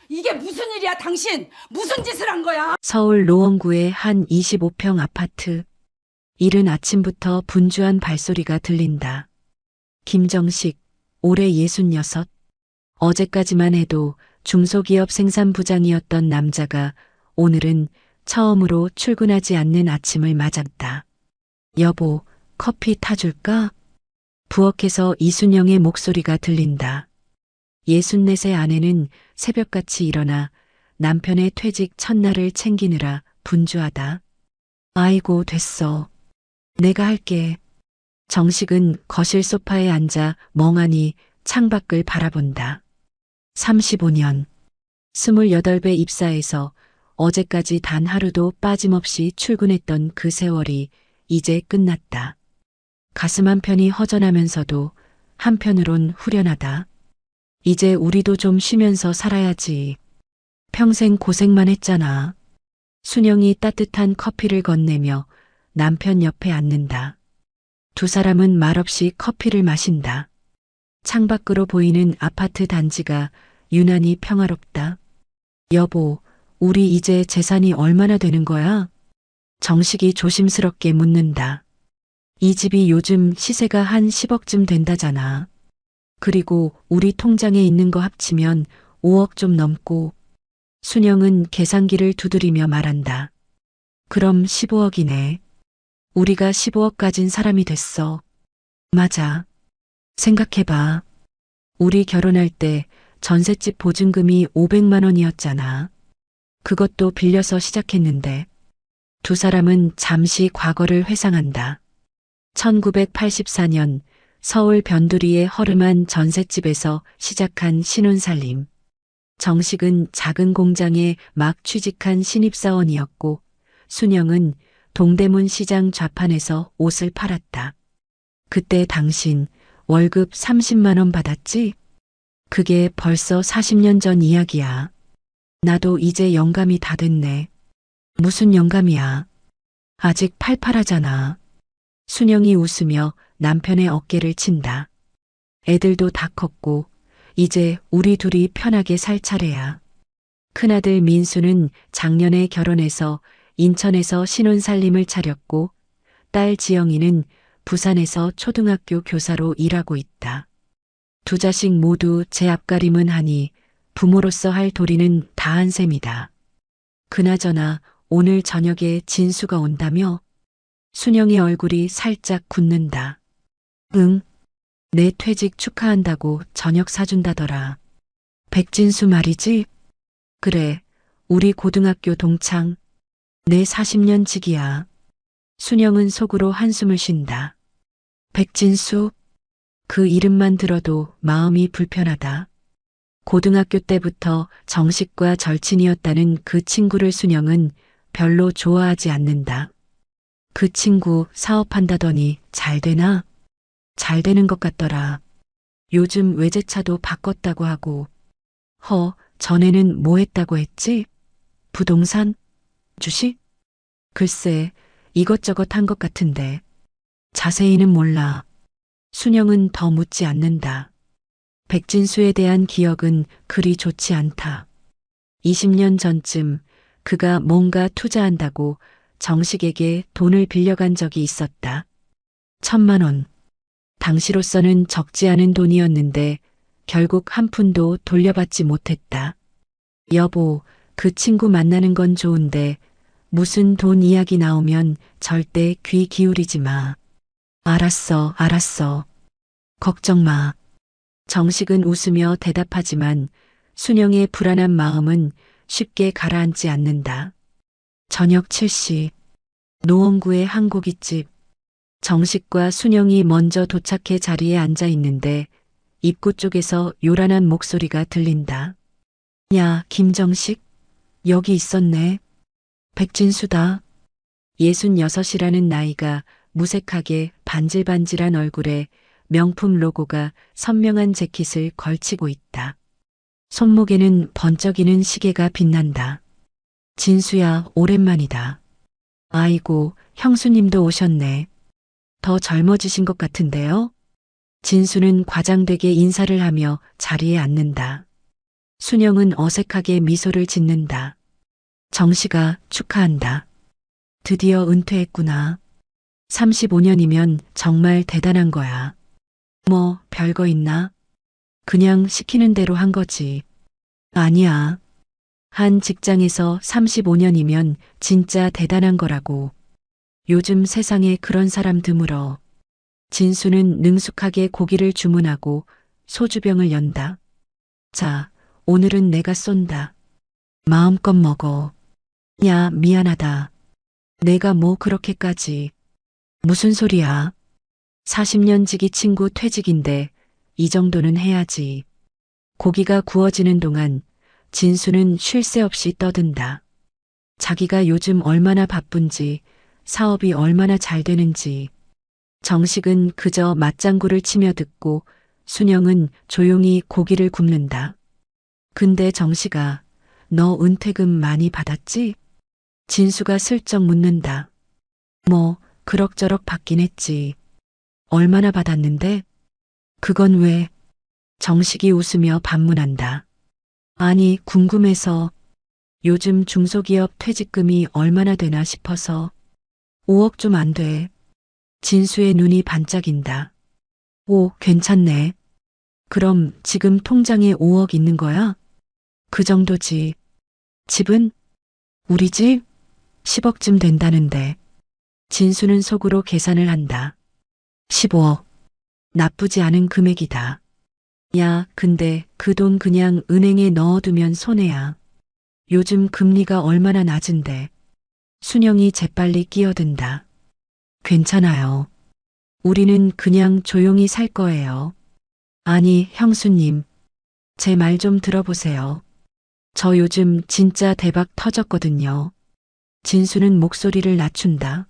이게 무슨 일이야, 당신? 무슨 짓을 한 거야? 서울 노원구의 한 25평 아파트. 이른 아침부터 분주한 발소리가 들린다. 김정식, 올해 66. 어제까지만 해도 중소기업 생산부장이었던 남자가 오늘은 처음으로 출근하지 않는 아침을 맞았다. 여보, 커피 타줄까? 부엌에서 이순영의 목소리가 들린다. 64세 아내는 새벽같이 일어나 남편의 퇴직 첫날을 챙기느라 분주하다. 아이고, 됐어. 내가 할게. 정식은 거실 소파에 앉아 멍하니 창밖을 바라본다. 35년. 28배 입사해서 어제까지 단 하루도 빠짐없이 출근했던 그 세월이 이제 끝났다. 가슴 한편이 허전하면서도 한편으론 후련하다. 이제 우리도 좀 쉬면서 살아야지. 평생 고생만 했잖아. 순영이 따뜻한 커피를 건네며 남편 옆에 앉는다. 두 사람은 말없이 커피를 마신다. 창밖으로 보이는 아파트 단지가 유난히 평화롭다. 여보, 우리 이제 재산이 얼마나 되는 거야? 정식이 조심스럽게 묻는다. 이 집이 요즘 시세가 한 10억쯤 된다잖아. 그리고 우리 통장에 있는 거 합치면 5억 좀 넘고. 순영은 계산기를 두드리며 말한다. 그럼 15억이네. 우리가 15억 가진 사람이 됐어. 맞아. 생각해봐. 우리 결혼할 때 전셋집 보증금이 500만 원이었잖아. 그것도 빌려서 시작했는데. 두 사람은 잠시 과거를 회상한다. 1984년 서울 변두리의 허름한 전셋집에서 시작한 신혼살림. 정식은 작은 공장에 막 취직한 신입사원이었고 순영은 동대문 시장 좌판에서 옷을 팔았다. 그때 당신 월급 30만 원 받았지? 그게 벌써 40년 전 이야기야. 나도 이제 영감이 다 됐네. 무슨 영감이야? 아직 팔팔하잖아. 순영이 웃으며 남편의 어깨를 친다. 애들도 다 컸고 이제 우리 둘이 편하게 살 차례야. 큰아들 민수는 작년에 결혼해서 인천에서 신혼살림을 차렸고 딸 지영이는 부산에서 초등학교 교사로 일하고 있다. 두 자식 모두 제 앞가림은 하니 부모로서 할 도리는 다한 셈이다. 그나저나 오늘 저녁에 진수가 온다며? 순영의 얼굴이 살짝 굳는다. 응. 내 퇴직 축하한다고 저녁 사준다더라. 백진수 말이지? 그래, 우리 고등학교 동창. 내 40년 지기야. 순영은 속으로 한숨을 쉰다. 백진수? 그 이름만 들어도 마음이 불편하다. 고등학교 때부터 정식과 절친이었다는 그 친구를 순영은 별로 좋아하지 않는다. 그 친구 사업한다더니 잘 되나? 잘 되는 것 같더라. 요즘 외제차도 바꿨다고 하고. 전에는 뭐 했다고 했지? 부동산? 주식? 글쎄, 이것저것 한 것 같은데. 자세히는 몰라. 순영은 더 묻지 않는다. 백진수에 대한 기억은 그리 좋지 않다. 20년 전쯤 그가 뭔가 투자한다고 정식에게 돈을 빌려간 적이 있었다. 1,000만 원. 당시로서는 적지 않은 돈이었는데 결국 한 푼도 돌려받지 못했다. 여보, 그 친구 만나는 건 좋은데 무슨 돈 이야기 나오면 절대 귀 기울이지 마. 알았어, 알았어. 걱정 마. 정식은 웃으며 대답하지만 순영의 불안한 마음은 쉽게 가라앉지 않는다. 저녁 7시. 노원구의 한 고깃집. 정식과 순영이 먼저 도착해 자리에 앉아 있는데 입구 쪽에서 요란한 목소리가 들린다. 야, 김정식? 여기 있었네. 백진수다. 66이라는 나이가 무색하게 반질반질한 얼굴에 명품 로고가 선명한 재킷을 걸치고 있다. 손목에는 번쩍이는 시계가 빛난다. 진수야, 오랜만이다. 아이고, 형수님도 오셨네. 더 젊어지신 것 같은데요? 진수는 과장되게 인사를 하며 자리에 앉는다. 순영은 어색하게 미소를 짓는다. 정씨가 축하한다. 드디어 은퇴했구나. 35년이면 정말 대단한 거야. 뭐 별거 있나? 그냥 시키는 대로 한 거지. 아니야. 한 직장에서 35년이면 진짜 대단한 거라고. 요즘 세상에 그런 사람 드물어. 진수는 능숙하게 고기를 주문하고 소주병을 연다. 자, 오늘은 내가 쏜다. 마음껏 먹어. 야, 미안하다. 내가 뭐 그렇게까지. 무슨 소리야. 40년 지기 친구 퇴직인데 이 정도는 해야지. 고기가 구워지는 동안 진수는 쉴 새 없이 떠든다. 자기가 요즘 얼마나 바쁜지, 사업이 얼마나 잘 되는지. 정식은 그저 맞장구를 치며 듣고 순영은 조용히 고기를 굽는다. 근데 정식아, 너 은퇴금 많이 받았지? 진수가 슬쩍 묻는다. 뭐, 그럭저럭 받긴 했지. 얼마나 받았는데? 그건 왜? 정식이 웃으며 반문한다. 아니, 궁금해서. 요즘 중소기업 퇴직금이 얼마나 되나 싶어서. 5억 좀 안 돼. 진수의 눈이 반짝인다. 오, 괜찮네. 그럼 지금 통장에 5억 있는 거야? 그 정도지. 집은? 우리 집? 10억쯤 된다는데. 진수는 속으로 계산을 한다. 15억. 나쁘지 않은 금액이다. 야, 근데 그 돈 그냥 은행에 넣어두면 손해야. 요즘 금리가 얼마나 낮은데. 순영이 재빨리 끼어든다. 괜찮아요. 우리는 그냥 조용히 살 거예요. 아니, 형수님. 제 말 좀 들어보세요. 저 요즘 진짜 대박 터졌거든요. 진수는 목소리를 낮춘다.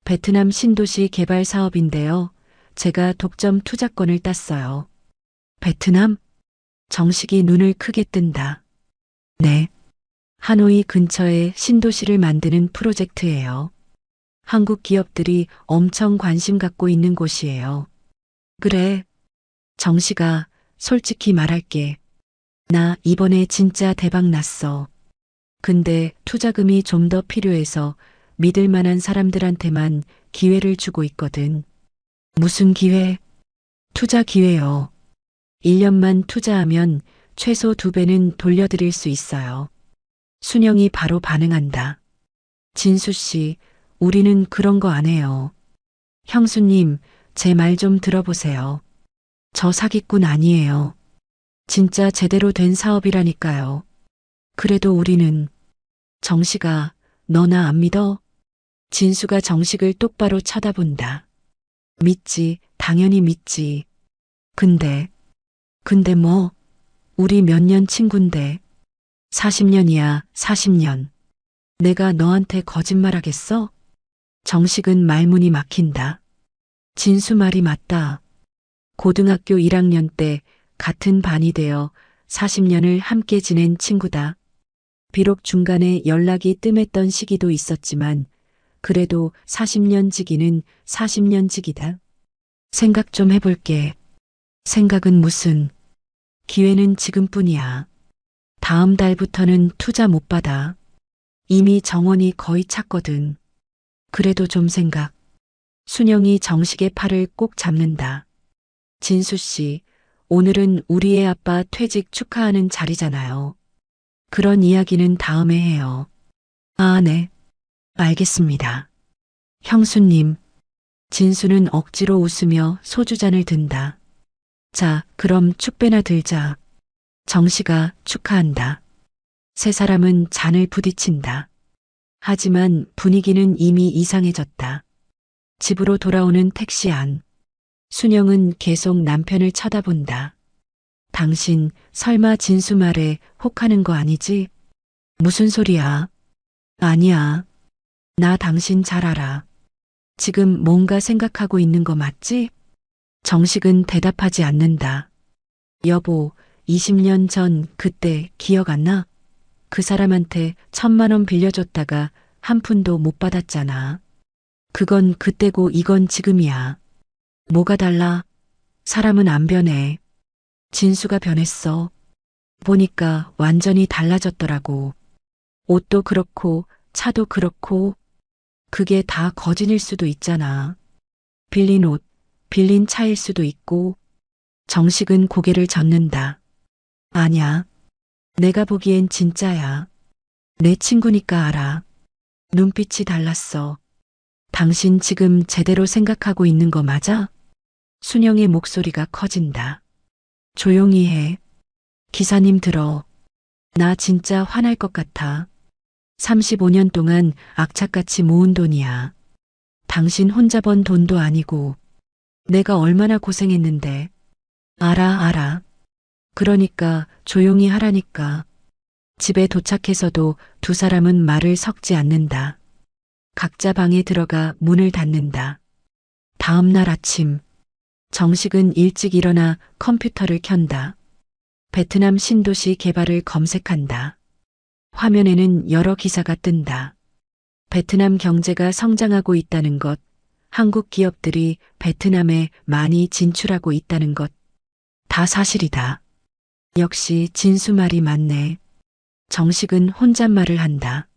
베트남 신도시 개발 사업인데요. 제가 독점 투자권을 땄어요. 베트남? 정식이 눈을 크게 뜬다. 네. 하노이 근처에 신도시를 만드는 프로젝트예요. 한국 기업들이 엄청 관심 갖고 있는 곳이에요. 그래. 정식아, 솔직히 말할게. 나 이번에 진짜 대박 났어. 근데 투자금이 좀 더 필요해서 믿을 만한 사람들한테만 기회를 주고 있거든. 무슨 기회? 투자 기회요. 1년만 투자하면 최소 2배는 돌려드릴 수 있어요. 순영이 바로 반응한다. 진수 씨, 우리는 그런 거 안 해요. 형수님, 제 말 좀 들어보세요. 저 사기꾼 아니에요. 진짜 제대로 된 사업이라니까요. 그래도 우리는 정식아, 너나 안 믿어? 진수가 정식을 똑바로 쳐다본다. 믿지, 당연히 믿지. 근데 뭐, 우리 몇 년 친군데. 40년이야, 40년. 내가 너한테 거짓말하겠어? 정식은 말문이 막힌다. 진수 말이 맞다. 고등학교 1학년 때 같은 반이 되어 40년을 함께 지낸 친구다. 비록 중간에 연락이 뜸했던 시기도 있었지만 그래도 40년 지기는 40년 지기다. 생각 좀 해볼게. 생각은 무슨. 기회는 지금뿐이야. 다음 달부터는 투자 못 받아. 이미 정원이 거의 찼거든. 그래도 좀 생각. 순영이 정식의 팔을 꼭 잡는다. 진수 씨, 오늘은 우리의 아빠 퇴직 축하하는 자리잖아요. 그런 이야기는 다음에 해요. 아, 네. 알겠습니다. 형수님. 진수는 억지로 웃으며 소주잔을 든다. 자, 그럼 축배나 들자. 정씨가 축하한다. 세 사람은 잔을 부딪힌다. 하지만 분위기는 이미 이상해졌다. 집으로 돌아오는 택시 안. 순영은 계속 남편을 쳐다본다. 당신 설마 진수 말에 혹하는 거 아니지? 무슨 소리야? 아니야. 나 당신 잘 알아. 지금 뭔가 생각하고 있는 거 맞지? 정식은 대답하지 않는다. 여보, 20년 전 그때 기억 안 나? 그 사람한테 1,000만 원 빌려줬다가 한 푼도 못 받았잖아. 그건 그때고 이건 지금이야. 뭐가 달라? 사람은 안 변해. 진수가 변했어. 보니까 완전히 달라졌더라고. 옷도 그렇고 차도 그렇고 그게 다 거짓일 수도 있잖아. 빌린 옷, 빌린 차일 수도 있고. 정식은 고개를 젓는다. 아냐. 내가 보기엔 진짜야. 내 친구니까 알아. 눈빛이 달랐어. 당신 지금 제대로 생각하고 있는 거 맞아? 순영의 목소리가 커진다. 조용히 해. 기사님 들어. 나 진짜 화날 것 같아. 35년 동안 악착같이 모은 돈이야. 당신 혼자 번 돈도 아니고. 내가 얼마나 고생했는데. 알아. 그러니까 조용히 하라니까. 집에 도착해서도 두 사람은 말을 섞지 않는다. 각자 방에 들어가 문을 닫는다. 다음 날 아침, 정식은 일찍 일어나 컴퓨터를 켠다. 베트남 신도시 개발을 검색한다. 화면에는 여러 기사가 뜬다. 베트남 경제가 성장하고 있다는 것, 한국 기업들이 베트남에 많이 진출하고 있다는 것, 다 사실이다. 역시 진수 말이 맞네. 정식은 혼잣말을 한다.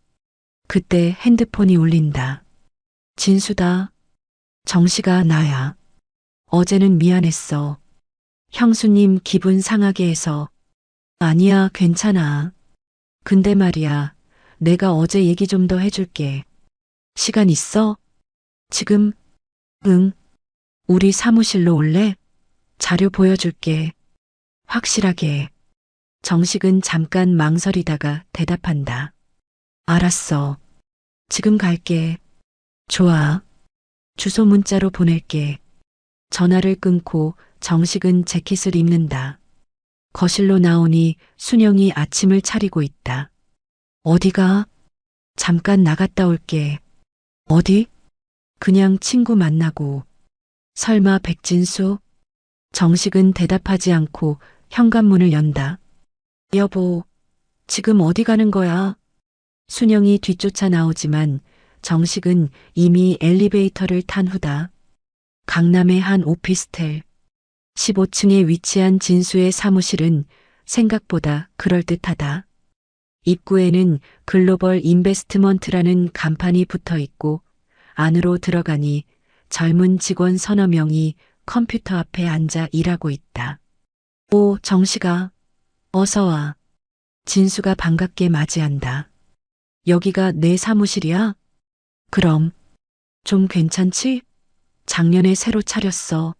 그때 핸드폰이 울린다. 진수다. 정식아, 나야. 어제는 미안했어. 형수님 기분 상하게 해서. 아니야, 괜찮아. 근데 말이야, 내가 어제 얘기 좀 더 해줄게. 시간 있어? 지금? 응. 우리 사무실로 올래? 자료 보여줄게. 확실하게. 정식은 잠깐 망설이다가 대답한다. 알았어. 지금 갈게. 좋아. 주소 문자로 보낼게. 전화를 끊고 정식은 재킷을 입는다. 거실로 나오니 순영이 아침을 차리고 있다. 어디가? 잠깐 나갔다 올게. 어디? 그냥 친구 만나고. 설마 백진수? 정식은 대답하지 않고 현관문을 연다. 여보, 지금 어디 가는 거야? 순영이 뒤쫓아 나오지만 정식은 이미 엘리베이터를 탄 후다. 강남의 한 오피스텔. 15층에 위치한 진수의 사무실은 생각보다 그럴듯하다. 입구에는 글로벌 인베스트먼트라는 간판이 붙어 있고 안으로 들어가니 젊은 직원 서너 명이 컴퓨터 앞에 앉아 일하고 있다. 오, 정식아. 어서 와. 진수가 반갑게 맞이한다. 여기가 내 사무실이야? 그럼. 좀 괜찮지? 작년에 새로 차렸어.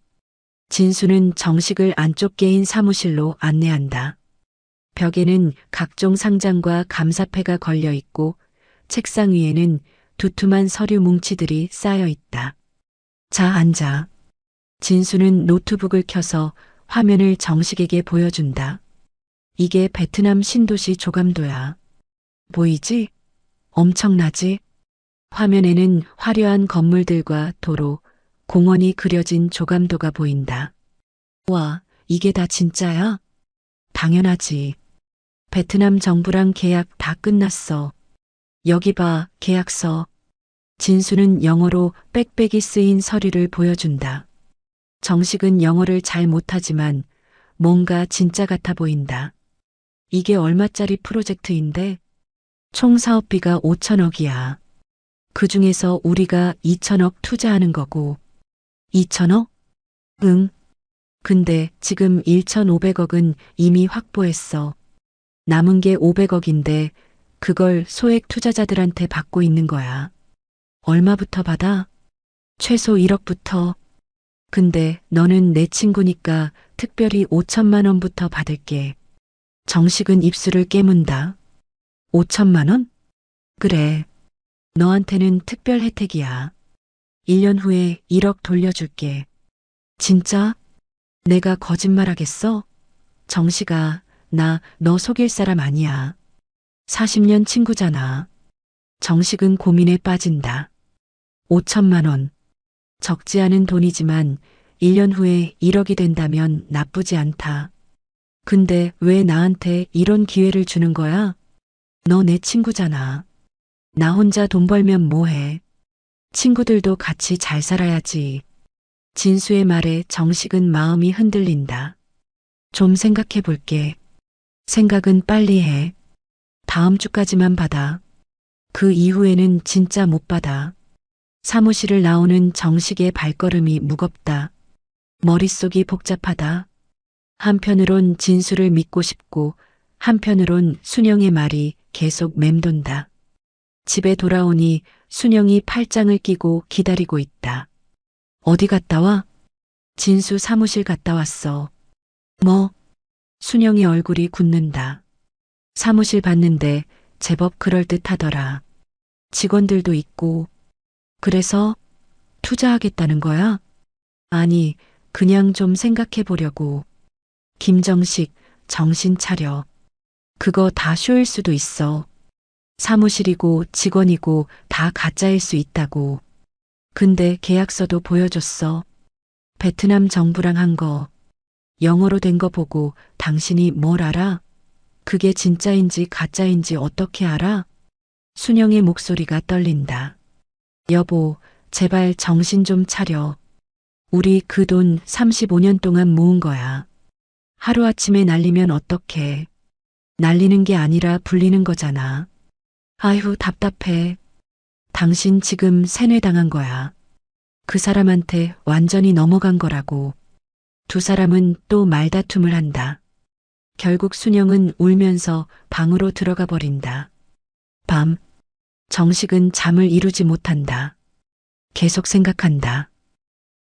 진수는 정식을 안쪽 개인 사무실로 안내한다. 벽에는 각종 상장과 감사패가 걸려 있고 책상 위에는 두툼한 서류 뭉치들이 쌓여 있다. 자, 앉아. 진수는 노트북을 켜서 화면을 정식에게 보여준다. 이게 베트남 신도시 조감도야. 보이지? 엄청나지? 화면에는 화려한 건물들과 도로, 공원이 그려진 조감도가 보인다. 와, 이게 다 진짜야? 당연하지. 베트남 정부랑 계약 다 끝났어. 여기 봐, 계약서. 진수는 영어로 빽빽이 쓰인 서류를 보여준다. 정식은 영어를 잘 못하지만 뭔가 진짜 같아 보인다. 이게 얼마짜리 프로젝트인데? 총 사업비가 5천억이야. 그 중에서 우리가 2천억 투자하는 거고. 2천억? 응. 근데 지금 1,500억은 이미 확보했어. 남은 게 500억인데 그걸 소액 투자자들한테 받고 있는 거야. 얼마부터 받아? 최소 1억부터. 근데 너는 내 친구니까 특별히 5천만 원부터 받을게. 정식은 입술을 깨문다. 5천만 원? 그래. 너한테는 특별 혜택이야. 1년 후에 1억 돌려줄게. 진짜? 내가 거짓말하겠어? 정식아, 나 너 속일 사람 아니야. 40년 친구잖아. 정식은 고민에 빠진다. 5천만 원. 적지 않은 돈이지만 1년 후에 1억이 된다면 나쁘지 않다. 근데 왜 나한테 이런 기회를 주는 거야? 너 내 친구잖아. 나 혼자 돈 벌면 뭐해? 친구들도 같이 잘 살아야지. 진수의 말에 정식은 마음이 흔들린다. 좀 생각해 볼게. 생각은 빨리 해. 다음 주까지만 받아. 그 이후에는 진짜 못 받아. 사무실을 나오는 정식의 발걸음이 무겁다. 머릿속이 복잡하다. 한편으론 진수를 믿고 싶고 한편으론 순영의 말이 계속 맴돈다. 집에 돌아오니 순영이 팔짱을 끼고 기다리고 있다. 어디 갔다 와? 진수 사무실 갔다 왔어. 뭐? 순영이 얼굴이 굳는다. 사무실 봤는데 제법 그럴듯하더라. 직원들도 있고. 그래서 투자하겠다는 거야? 아니, 그냥 좀 생각해 보려고. 김정식, 정신 차려. 그거 다 쇼일 수도 있어. 사무실이고 직원이고 다 가짜일 수 있다고. 근데 계약서도 보여줬어. 베트남 정부랑 한 거. 영어로 된 거 보고 당신이 뭘 알아? 그게 진짜인지 가짜인지 어떻게 알아? 순영의 목소리가 떨린다. 여보, 제발 정신 좀 차려. 우리 그 돈 35년 동안 모은 거야. 하루아침에 날리면 어떡해. 날리는 게 아니라 불리는 거잖아. 아휴, 답답해. 당신 지금 세뇌당한 거야. 그 사람한테 완전히 넘어간 거라고. 두 사람은 또 말다툼을 한다. 결국 순영은 울면서 방으로 들어가 버린다. 밤, 정식은 잠을 이루지 못한다. 계속 생각한다.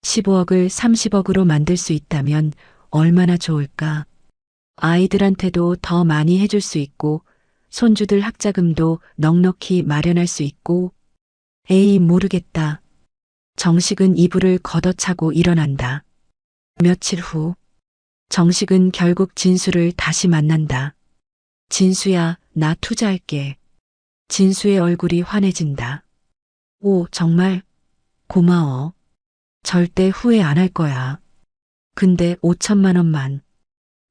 15억을 30억으로 만들 수 있다면 얼마나 좋을까? 아이들한테도 더 많이 해줄 수 있고, 손주들 학자금도 넉넉히 마련할 수 있고, 에이, 모르겠다. 정식은 이불을 걷어차고 일어난다. 며칠 후, 정식은 결국 진수를 다시 만난다. 진수야, 나 투자할게. 진수의 얼굴이 환해진다. 오, 정말 고마워. 절대 후회 안 할 거야. 근데 5천만 원만.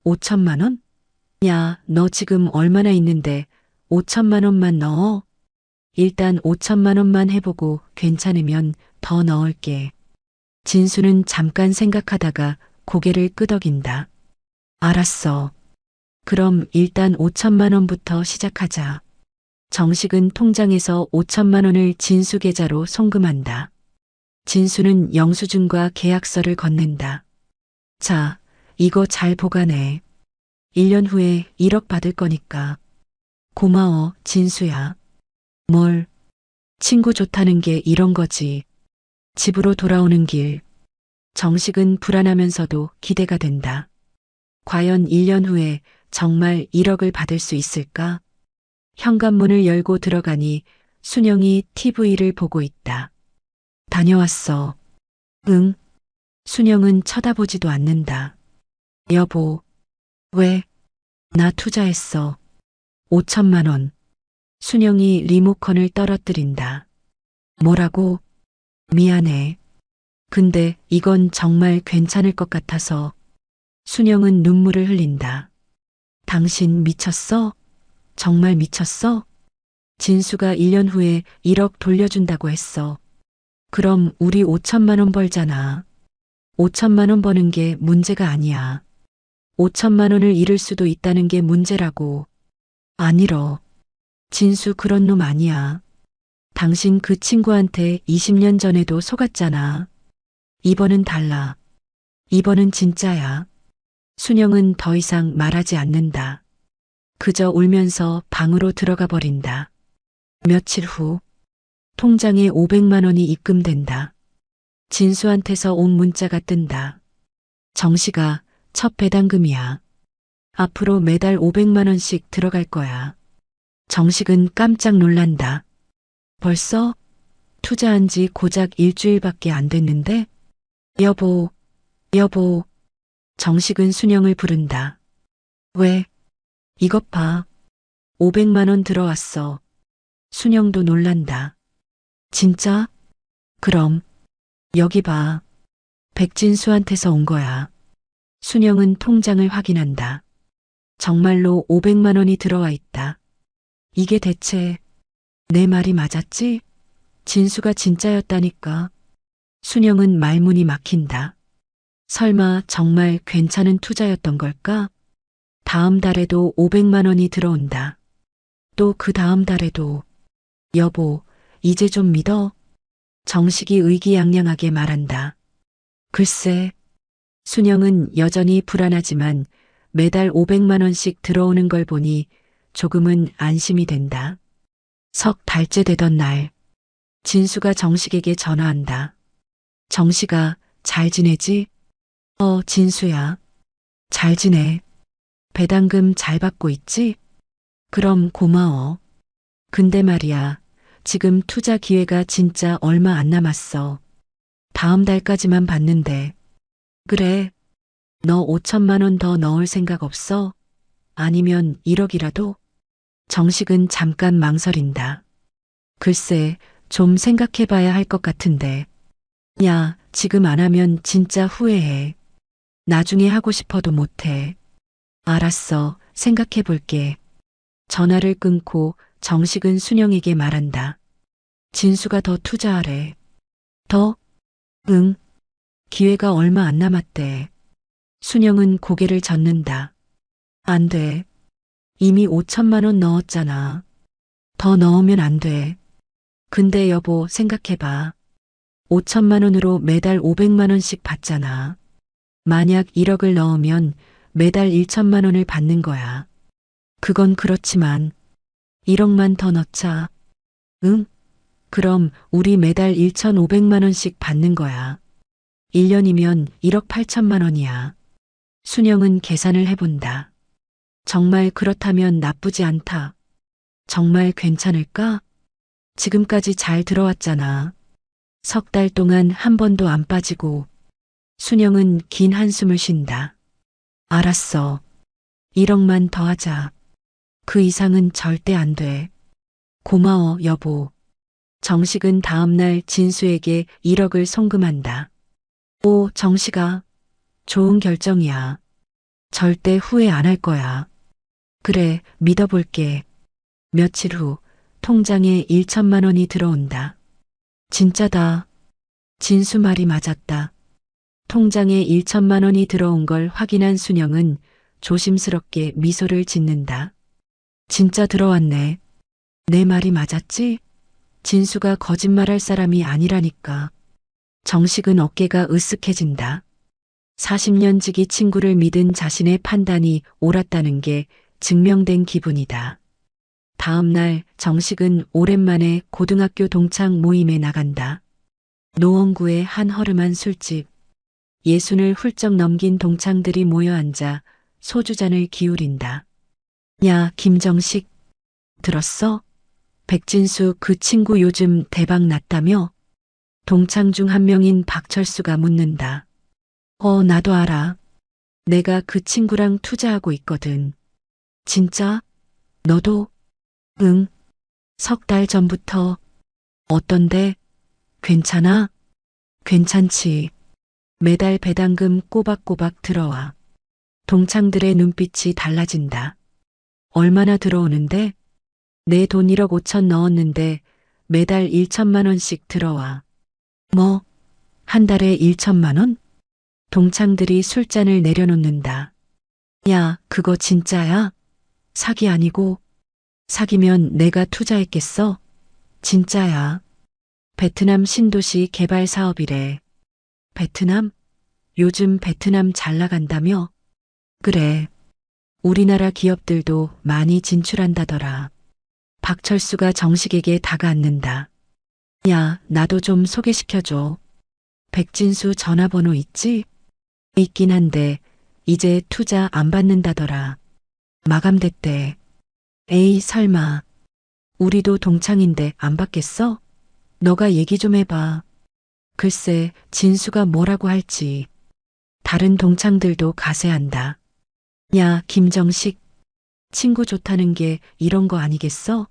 5천만 원? 야, 너 지금 얼마나 있는데 5천만 원만 넣어? 일단 5천만 원만 해보고 괜찮으면 더 넣을게. 진수는 잠깐 생각하다가 고개를 끄덕인다. 알았어. 그럼 일단 5천만 원부터 시작하자. 정식은 통장에서 5천만 원을 진수 계좌로 송금한다. 진수는 영수증과 계약서를 건넨다. 자, 이거 잘 보관해. 1년 후에 1억 받을 거니까. 고마워, 진수야. 뭘? 친구 좋다는 게 이런 거지. 집으로 돌아오는 길. 정식은 불안하면서도 기대가 된다. 과연 1년 후에 정말 1억을 받을 수 있을까? 현관문을 열고 들어가니 순영이 TV를 보고 있다. 다녀왔어. 응. 순영은 쳐다보지도 않는다. 여보. 왜? 나 투자했어. 5천만 원. 순영이 리모컨을 떨어뜨린다. 뭐라고? 미안해. 근데 이건 정말 괜찮을 것 같아서. 순영은 눈물을 흘린다. 당신 미쳤어? 정말 미쳤어? 진수가 1년 후에 1억 돌려준다고 했어. 그럼 우리 5천만 원 벌잖아. 5천만 원 버는 게 문제가 아니야. 5천만 원을 잃을 수도 있다는 게 문제라고. 아니러. 진수 그런 놈 아니야. 당신 그 친구한테 20년 전에도 속았잖아. 이번은 달라. 이번은 진짜야. 순영은 더 이상 말하지 않는다. 그저 울면서 방으로 들어가 버린다. 며칠 후, 통장에 500만 원이 입금된다. 진수한테서 온 문자가 뜬다. 정씨가 첫 배당금이야. 앞으로 매달 500만 원씩 들어갈 거야. 정식은 깜짝 놀란다. 벌써? 투자한 지 고작 일주일밖에 안 됐는데? 여보, 여보. 정식은 순영을 부른다. 왜? 이것 봐. 500만 원 들어왔어. 순영도 놀란다. 진짜? 그럼. 여기 봐. 백진수한테서 온 거야. 순영은 통장을 확인한다. 정말로 500만 원이 들어와 있다. 이게 대체 내 말이 맞았지? 진수가 진짜였다니까. 순영은 말문이 막힌다. 설마 정말 괜찮은 투자였던 걸까? 다음 달에도 500만 원이 들어온다. 또 그 다음 달에도. 여보, 이제 좀 믿어. 정식이 의기양양하게 말한다. 글쎄, 순영은 여전히 불안하지만 매달 500만 원씩 들어오는 걸 보니 조금은 안심이 된다. 석 달째 되던 날, 진수가 정식에게 전화한다. 정식아, 잘 지내지? 진수야. 잘 지내. 배당금 잘 받고 있지? 그럼 고마워. 근데 말이야, 지금 투자 기회가 진짜 얼마 안 남았어. 다음 달까지만 받는데. 그래. 너 5천만 원 더 넣을 생각 없어? 아니면 1억이라도? 정식은 잠깐 망설인다. 글쎄, 좀 생각해 봐야 할 것 같은데. 야, 지금 안 하면 진짜 후회해. 나중에 하고 싶어도 못해. 알았어, 생각해 볼게. 전화를 끊고 정식은 순영에게 말한다. 진수가 더 투자하래. 더? 응. 기회가 얼마 안 남았대. 순영은 고개를 젓는다. 안 돼. 이미 5천만 원 넣었잖아. 더 넣으면 안 돼. 근데 여보, 생각해봐. 5천만 원으로 매달 500만 원씩 받잖아. 만약 1억을 넣으면 매달 1천만 원을 받는 거야. 그건 그렇지만 1억만 더 넣자. 응? 그럼 우리 매달 1,500만 원씩 받는 거야. 1년이면 1억 8천만 원이야. 순영은 계산을 해본다. 정말 그렇다면 나쁘지 않다. 정말 괜찮을까? 지금까지 잘 들어왔잖아. 석 달 동안 한 번도 안 빠지고. 순영은 긴 한숨을 쉰다. 알았어. 1억만 더 하자. 그 이상은 절대 안 돼. 고마워, 여보. 정식은 다음날 진수에게 1억을 송금한다. 오, 정식아. 좋은 결정이야. 절대 후회 안 할 거야. 그래, 믿어볼게. 며칠 후 통장에 1천만 원이 들어온다. 진짜다. 진수 말이 맞았다. 통장에 1천만 원이 들어온 걸 확인한 순영은 조심스럽게 미소를 짓는다. 진짜 들어왔네. 내 말이 맞았지? 진수가 거짓말할 사람이 아니라니까. 정식은 어깨가 으쓱해진다. 40년 지기 친구를 믿은 자신의 판단이 옳았다는 게 증명된 기분이다. 다음 날 정식은 오랜만에 고등학교 동창 모임에 나간다. 노원구의 한 허름한 술집. 예순을 훌쩍 넘긴 동창들이 모여 앉아 소주잔을 기울인다. 야, 김정식. 들었어? 백진수 그 친구 요즘 대박 났다며? 동창 중 한 명인 박철수가 묻는다. 나도 알아. 내가 그 친구랑 투자하고 있거든. 진짜? 너도? 응. 석 달 전부터. 어떤데? 괜찮아? 괜찮지. 매달 배당금 꼬박꼬박 들어와. 동창들의 눈빛이 달라진다. 얼마나 들어오는데? 내 돈 1억 5천 넣었는데 매달 1천만 원씩 들어와. 뭐? 한 달에 1천만 원? 동창들이 술잔을 내려놓는다. 야, 그거 진짜야? 사기 아니고? 사기면 내가 투자했겠어? 진짜야. 베트남 신도시 개발 사업이래. 베트남? 요즘 베트남 잘 나간다며? 그래. 우리나라 기업들도 많이 진출한다더라. 박철수가 정식에게 다가앉는다. 야, 나도 좀 소개시켜줘. 백진수 전화번호 있지? 있긴 한데 이제 투자 안 받는다더라. 마감됐대. 에이, 설마. 우리도 동창인데 안 받겠어? 너가 얘기 좀 해봐. 글쎄, 진수가 뭐라고 할지. 다른 동창들도 가세한다. 야, 김정식. 친구 좋다는 게 이런 거 아니겠어?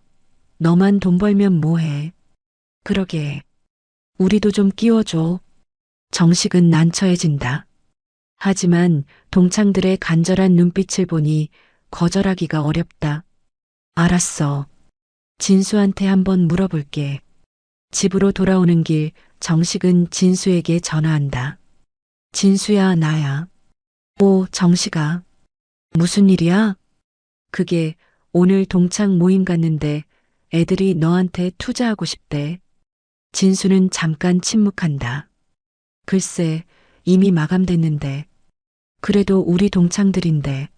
너만 돈 벌면 뭐해? 그러게. 우리도 좀 끼워줘. 정식은 난처해진다. 하지만 동창들의 간절한 눈빛을 보니 거절하기가 어렵다. 알았어. 진수한테 한번 물어볼게. 집으로 돌아오는 길 정식은 진수에게 전화한다. 진수야, 나야. 오, 정식아. 무슨 일이야? 그게 오늘 동창 모임 갔는데 애들이 너한테 투자하고 싶대. 진수는 잠깐 침묵한다. 글쎄, 이미 마감됐는데. 그래도 우리 동창들인데.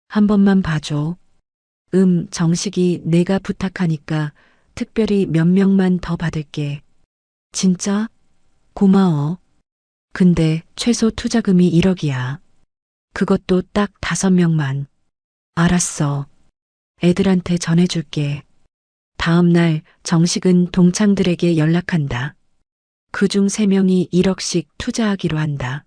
한 번만 봐줘. 정식이 내가 부탁하니까 특별히 몇 명만 더 받을게. 진짜? 고마워. 근데 최소 투자금이 1억이야. 그것도 딱 5명만. 알았어. 애들한테 전해줄게. 다음 날 정식은 동창들에게 연락한다. 그중 3명이 1억씩 투자하기로 한다.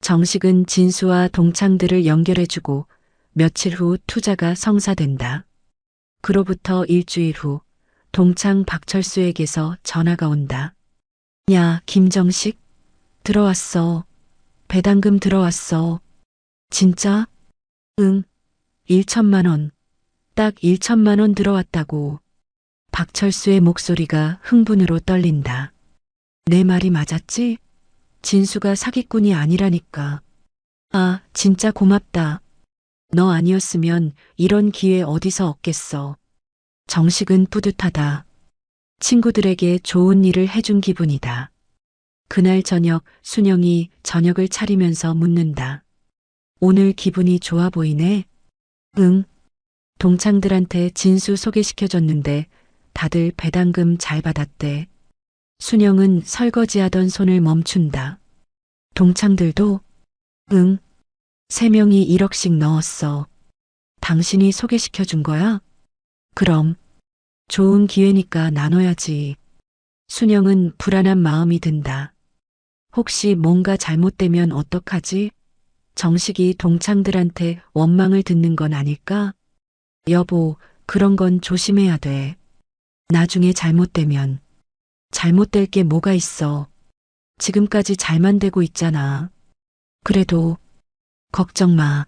정식은 진수와 동창들을 연결해주고 며칠 후 투자가 성사된다. 그로부터 일주일 후 동창 박철수에게서 전화가 온다. 야, 김정식? 들어왔어. 배당금 들어왔어. 진짜? 응. 1천만 원. 딱 1천만 원 들어왔다고. 박철수의 목소리가 흥분으로 떨린다. 내 말이 맞았지? 진수가 사기꾼이 아니라니까. 아, 진짜 고맙다. 너 아니었으면 이런 기회 어디서 얻겠어. 정식은 뿌듯하다. 친구들에게 좋은 일을 해준 기분이다. 그날 저녁 순영이 저녁을 차리면서 묻는다. 오늘 기분이 좋아 보이네? 응. 동창들한테 진수 소개시켜줬는데 다들 배당금 잘 받았대. 순영은 설거지하던 손을 멈춘다. 동창들도? 응. 3명이 1억씩 넣었어. 당신이 소개시켜준 거야? 그럼. 좋은 기회니까 나눠야지. 순영은 불안한 마음이 든다. 혹시 뭔가 잘못되면 어떡하지? 정식이 동창들한테 원망을 듣는 건 아닐까? 여보, 그런 건 조심해야 돼. 나중에 잘못되면. 잘못될 게 뭐가 있어. 지금까지 잘만 되고 있잖아. 그래도 걱정 마.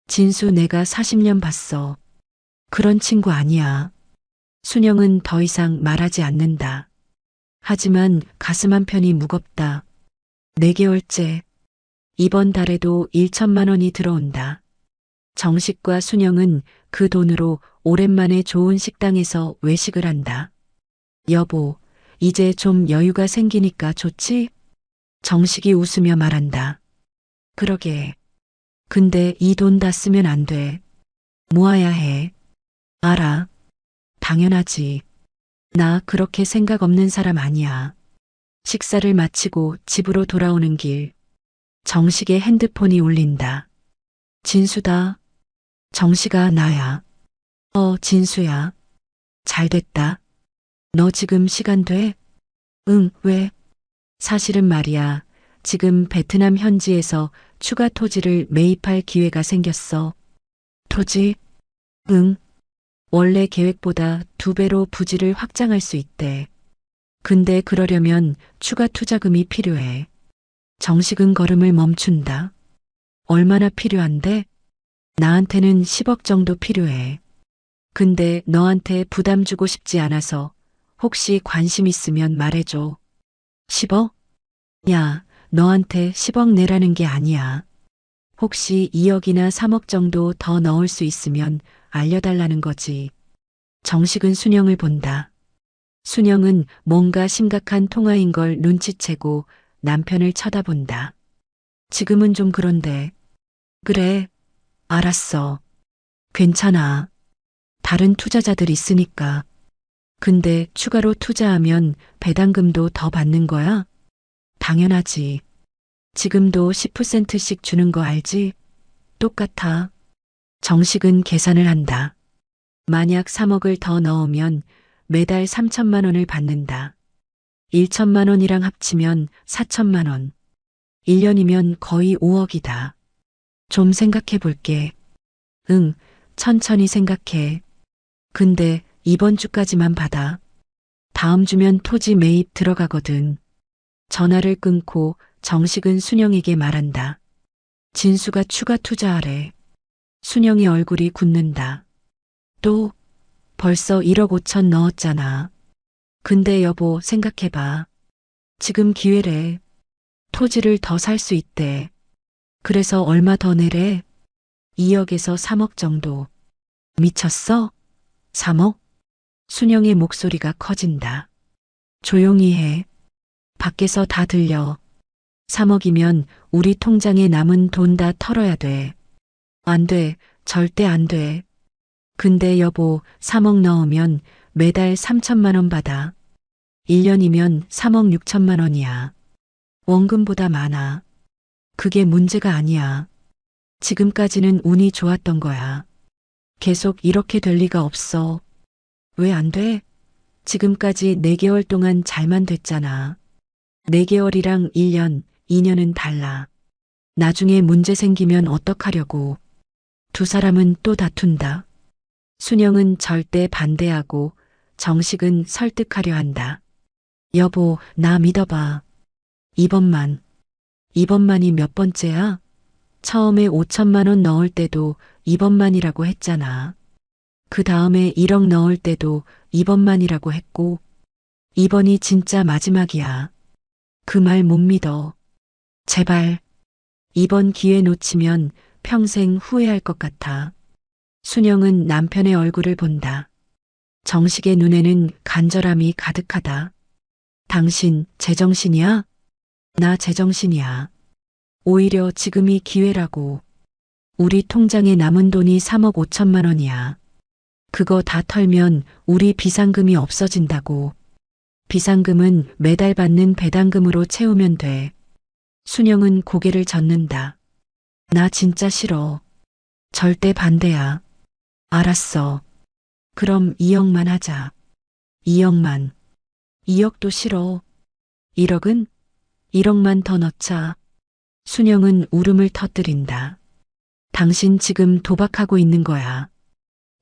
진수 내가 40년 봤어. 그런 친구 아니야. 순영은 더 이상 말하지 않는다. 하지만 가슴 한편이 무겁다. 4개월째. 이번 달에도 1천만 원이 들어온다. 정식과 순영은 그 돈으로 오랜만에 좋은 식당에서 외식을 한다. 여보, 이제 좀 여유가 생기니까 좋지? 정식이 웃으며 말한다. 그러게. 근데 이 돈 다 쓰면 안 돼. 모아야 해. 알아. 당연하지. 나 그렇게 생각 없는 사람 아니야. 식사를 마치고 집으로 돌아오는 길. 정식의 핸드폰이 울린다. 진수다. 정식아, 나야. 진수야. 잘 됐다. 너 지금 시간 돼? 응, 왜? 사실은 말이야. 지금 베트남 현지에서 추가 토지를 매입할 기회가 생겼어. 토지? 응. 원래 계획보다 2배로 부지를 확장할 수 있대. 근데 그러려면 추가 투자금이 필요해. 정식은 걸음을 멈춘다. 얼마나 필요한데? 나한테는 10억 정도 필요해. 근데 너한테 부담 주고 싶지 않아서 혹시 관심 있으면 말해줘. 10억? 야, 너한테 10억 내라는 게 아니야. 혹시 2억이나 3억 정도 더 넣을 수 있으면 알려달라는 거지. 정식은 순영을 본다. 순영은 뭔가 심각한 통화인 걸 눈치채고 남편을 쳐다본다. 지금은 좀 그런데. 그래, 알았어. 괜찮아. 다른 투자자들 있으니까. 근데 추가로 투자하면 배당금도 더 받는 거야? 당연하지. 지금도 10%씩 주는 거 알지? 똑같아. 정식은 계산을 한다. 만약 3억을 더 넣으면 매달 3천만 원을 받는다. 1천만 원이랑 합치면 4천만 원. 1년이면 거의 5억이다. 좀 생각해 볼게. 응, 천천히 생각해. 근데 이번 주까지만 받아. 다음 주면 토지 매입 들어가거든. 전화를 끊고 정식은 순영에게 말한다. 진수가 추가 투자하래. 순영이 얼굴이 굳는다. 또 벌써 1억 5천 넣었잖아. 근데 여보 생각해봐. 지금 기회래. 토지를 더 살 수 있대. 그래서 얼마 더 내래? 2억에서 3억 정도. 미쳤어? 3억? 순영의 목소리가 커진다. 조용히 해. 밖에서 다 들려. 3억이면 우리 통장에 남은 돈 다 털어야 돼. 안 돼. 절대 안 돼. 근데 여보, 3억 넣으면 매달 3천만 원 받아. 1년이면 3억 6천만 원이야. 원금보다 많아. 그게 문제가 아니야. 지금까지는 운이 좋았던 거야. 계속 이렇게 될 리가 없어. 왜 안 돼? 지금까지 4개월 동안 잘만 됐잖아. 4개월이랑 1년, 2년은 달라. 나중에 문제 생기면 어떡하려고. 두 사람은 또 다툰다. 순영은 절대 반대하고 정식은 설득하려 한다. 여보, 나 믿어봐. 이번만이 몇 번째야? 처음에 5천만 원 넣을 때도 이번만이라고 했잖아. 그 다음에 1억 넣을 때도 이번만이라고 했고, 이번이 진짜 마지막이야. 그 말 못 믿어. 제발. 이번 기회 놓치면 평생 후회할 것 같아. 순영은 남편의 얼굴을 본다. 정식의 눈에는 간절함이 가득하다. 당신 제정신이야? 나 제정신이야. 오히려 지금이 기회라고. 우리 통장에 남은 돈이 3억 5천만 원이야. 그거 다 털면 우리 비상금이 없어진다고. 비상금은 매달 받는 배당금으로 채우면 돼. 순영은 고개를 젓는다. 나 진짜 싫어. 절대 반대야. 알았어. 그럼 2억만 하자. 2억만. 2억도 싫어. 1억은? 1억만 더 넣자. 순영은 울음을 터뜨린다. 당신 지금 도박하고 있는 거야.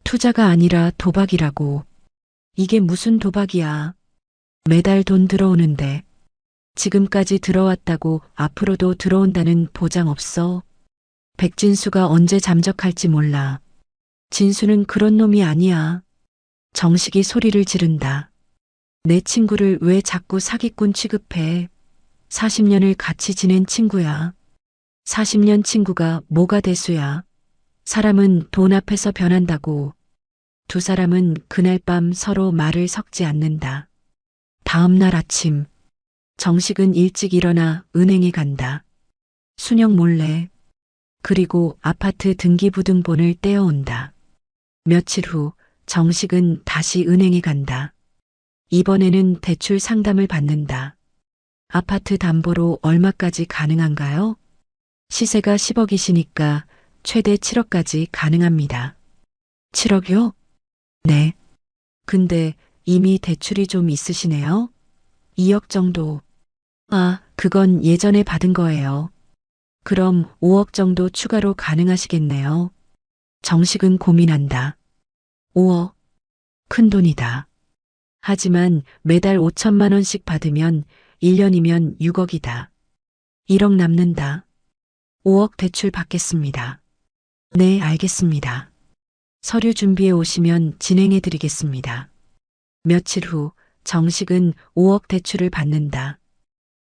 투자가 아니라 도박이라고. 이게 무슨 도박이야. 매달 돈 들어오는데. 지금까지 들어왔다고 앞으로도 들어온다는 보장 없어. 백진수가 언제 잠적할지 몰라. 진수는 그런 놈이 아니야. 정식이 소리를 지른다. 내 친구를 왜 자꾸 사기꾼 취급해. 40년을 같이 지낸 친구야. 40년 친구가 뭐가 대수야. 사람은 돈 앞에서 변한다고. 두 사람은 그날 밤 서로 말을 섞지 않는다. 다음 날 아침, 정식은 일찍 일어나 은행에 간다. 순영 몰래. 그리고 아파트 등기부등본을 떼어온다. 며칠 후 정식은 다시 은행에 간다. 이번에는 대출 상담을 받는다. 아파트 담보로 얼마까지 가능한가요? 시세가 10억이시니까 최대 7억까지 가능합니다. 7억이요? 네. 근데 이미 대출이 좀 있으시네요? 2억 정도. 아, 그건 예전에 받은 거예요. 그럼 5억 정도 추가로 가능하시겠네요. 정식은 고민한다. 5억. 큰 돈이다. 하지만 매달 5천만 원씩 받으면 1년이면 6억이다. 1억 남는다. 5억 대출 받겠습니다. 네, 알겠습니다. 서류 준비해 오시면 진행해 드리겠습니다. 며칠 후 정식은 5억 대출을 받는다.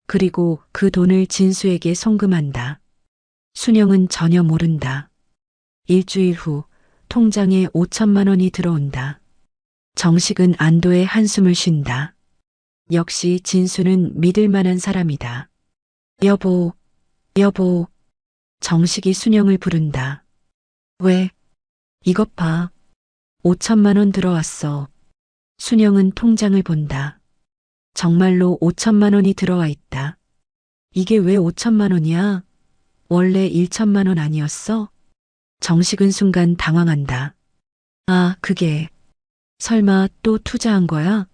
그리고 그 돈을 진수에게 송금한다. 순영은 전혀 모른다. 일주일 후 통장에 5천만 원이 들어온다. 정식은 안도의 한숨을 쉰다. 역시 진수는 믿을 만한 사람이다. 여보, 여보. 정식이 순영을 부른다. 왜? 이것 봐. 5천만 원 들어왔어. 순영은 통장을 본다. 정말로 5천만 원이 들어와 있다. 이게 왜 5천만 원이야? 원래 1천만 원 아니었어? 정식은 순간 당황한다. 아, 그게. 설마 또 투자한 거야?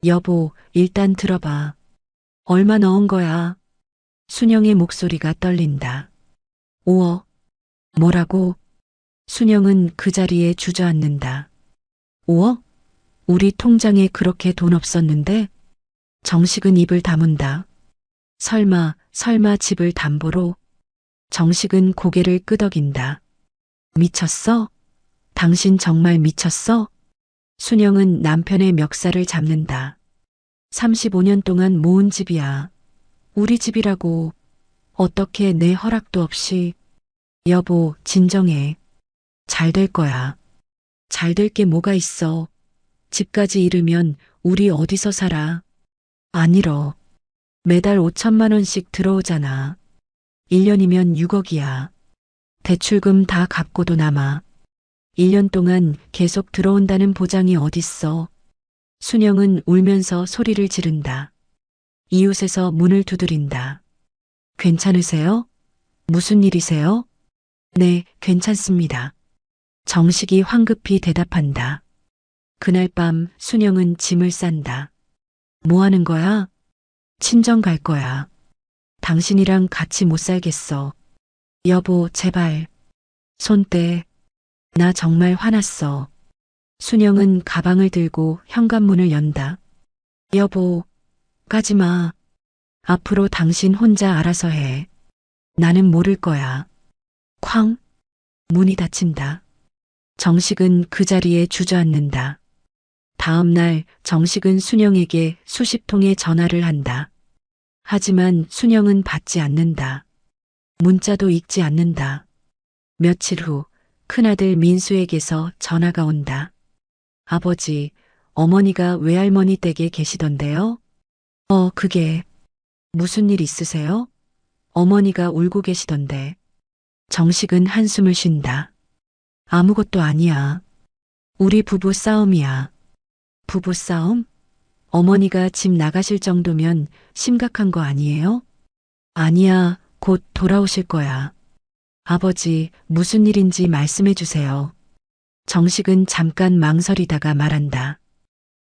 여보, 일단 들어봐. 얼마 넣은 거야? 순영의 목소리가 떨린다. 5억. 뭐라고? 순영은 그 자리에 주저앉는다. 5억? 우리 통장에 그렇게 돈 없었는데? 정식은 입을 다문다. 설마 집을 담보로? 정식은 고개를 끄덕인다. 미쳤어? 당신 정말 미쳤어? 순영은 남편의 멱살을 잡는다. 35년 동안 모은 집이야. 우리 집이라고. 어떻게 내 허락도 없이. 여보, 진정해. 잘 될 거야. 잘 될 게 뭐가 있어. 집까지 잃으면 우리 어디서 살아. 안 잃어. 매달 5천만 원씩 들어오잖아. 1년이면 6억이야. 대출금 다 갚고도 남아. 1년 동안 계속 들어온다는 보장이 어딨어. 순영은 울면서 소리를 지른다. 이웃에서 문을 두드린다. 괜찮으세요? 무슨 일이세요? 네, 괜찮습니다. 정식이 황급히 대답한다. 그날 밤 순영은 짐을 싼다. 뭐 하는 거야? 친정 갈 거야. 당신이랑 같이 못 살겠어. 여보, 제발. 손 떼. 나 정말 화났어. 순영은 가방을 들고 현관문을 연다. 여보, 가지 마. 앞으로 당신 혼자 알아서 해. 나는 모를 거야. 쾅! 문이 닫힌다. 정식은 그 자리에 주저앉는다. 다음 날 정식은 순영에게 수십 통의 전화를 한다. 하지만 순영은 받지 않는다. 문자도 읽지 않는다. 며칠 후 큰아들 민수에게서 전화가 온다. 아버지, 어머니가 외할머니 댁에 계시던데요? 그게 무슨 일 있으세요? 어머니가 울고 계시던데. 정식은 한숨을 쉰다. 아무것도 아니야. 우리 부부 싸움이야. 부부 싸움? 어머니가 집 나가실 정도면 심각한 거 아니에요? 아니야, 곧 돌아오실 거야. 아버지, 무슨 일인지 말씀해 주세요. 정식은 잠깐 망설이다가 말한다.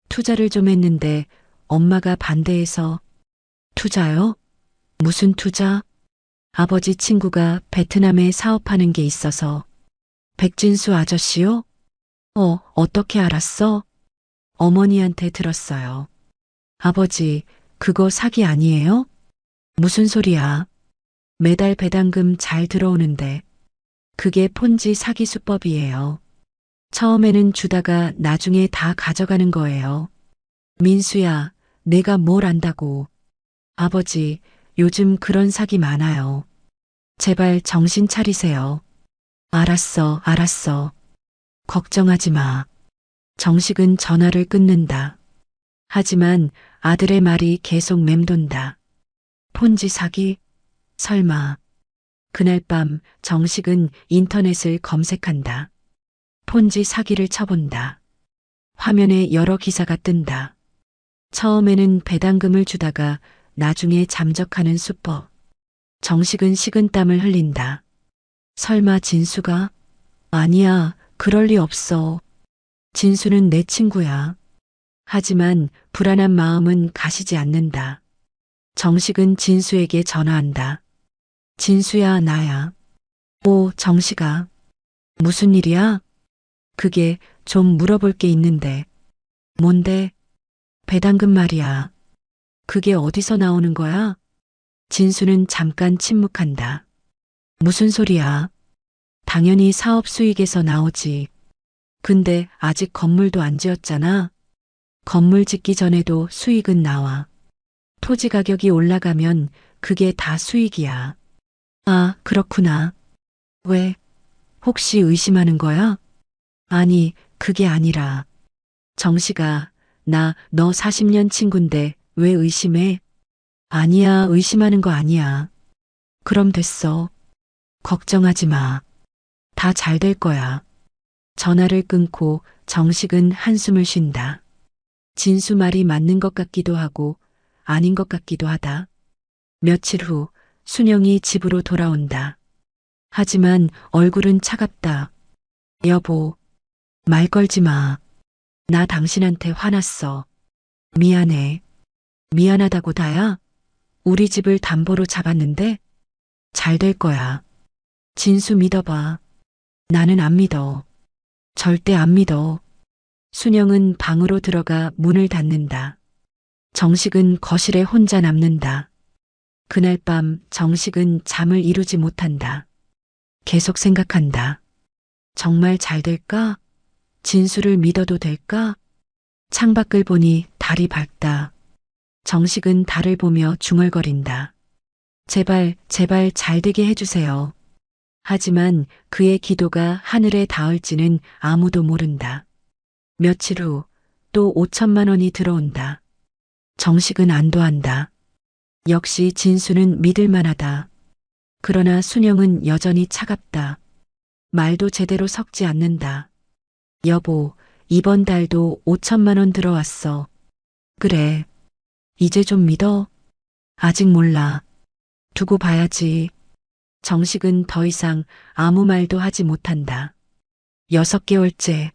투자를 좀 했는데 엄마가 반대해서. 투자요? 무슨 투자? 아버지 친구가 베트남에 사업하는 게 있어서. 백진수 아저씨요? 어떻게 알았어? 어머니한테 들었어요. 아버지, 그거 사기 아니에요? 무슨 소리야? 매달 배당금 잘 들어오는데. 그게 폰지 사기 수법이에요. 처음에는 주다가 나중에 다 가져가는 거예요. 민수야, 내가 뭘 안다고. 아버지, 요즘 그런 사기 많아요. 제발 정신 차리세요. 알았어. 걱정하지 마. 정식은 전화를 끊는다. 하지만 아들의 말이 계속 맴돈다. 폰지 사기? 설마. 그날 밤 정식은 인터넷을 검색한다. 폰지 사기를 쳐본다. 화면에 여러 기사가 뜬다. 처음에는 배당금을 주다가 나중에 잠적하는 수법. 정식은 식은땀을 흘린다. 설마 진수가? 아니야, 그럴 리 없어. 진수는 내 친구야. 하지만 불안한 마음은 가시지 않는다. 정식은 진수에게 전화한다. 진수야, 나야. 정식아. 무슨 일이야? 그게 좀 물어볼 게 있는데. 뭔데? 배당금 말이야. 그게 어디서 나오는 거야? 진수는 잠깐 침묵한다. 무슨 소리야? 당연히 사업 수익에서 나오지. 근데 아직 건물도 안 지었잖아. 건물 짓기 전에도 수익은 나와. 토지 가격이 올라가면 그게 다 수익이야. 아, 그렇구나. 왜? 혹시 의심하는 거야? 아니, 그게 아니라. 정식아, 나 너 40년 친군데 왜 의심해? 아니야, 의심하는 거 아니야. 그럼 됐어. 걱정하지 마. 다 잘 될 거야. 전화를 끊고 정식은 한숨을 쉰다. 진수 말이 맞는 것 같기도 하고 아닌 것 같기도 하다. 며칠 후 순영이 집으로 돌아온다. 하지만 얼굴은 차갑다. 여보, 말 걸지 마. 나 당신한테 화났어. 미안해. 미안하다고 다야? 우리 집을 담보로 잡았는데? 잘 될 거야. 진수 믿어봐. 나는 안 믿어. 절대 안 믿어. 순영은 방으로 들어가 문을 닫는다. 정식은 거실에 혼자 남는다. 그날 밤 정식은 잠을 이루지 못한다. 계속 생각한다. 정말 잘 될까? 진수를 믿어도 될까? 창밖을 보니 달이 밝다. 정식은 달을 보며 중얼거린다. 제발 잘 되게 해주세요. 하지만 그의 기도가 하늘에 닿을지는 아무도 모른다. 며칠 후 또 5천만 원이 들어온다. 정식은 안도한다. 역시 진수는 믿을 만하다. 그러나 순영은 여전히 차갑다. 말도 제대로 섞지 않는다. 여보, 이번 달도 5천만 원 들어왔어. 그래. 이제 좀 믿어? 아직 몰라. 두고 봐야지. 정식은 더 이상 아무 말도 하지 못한다. 6개월째.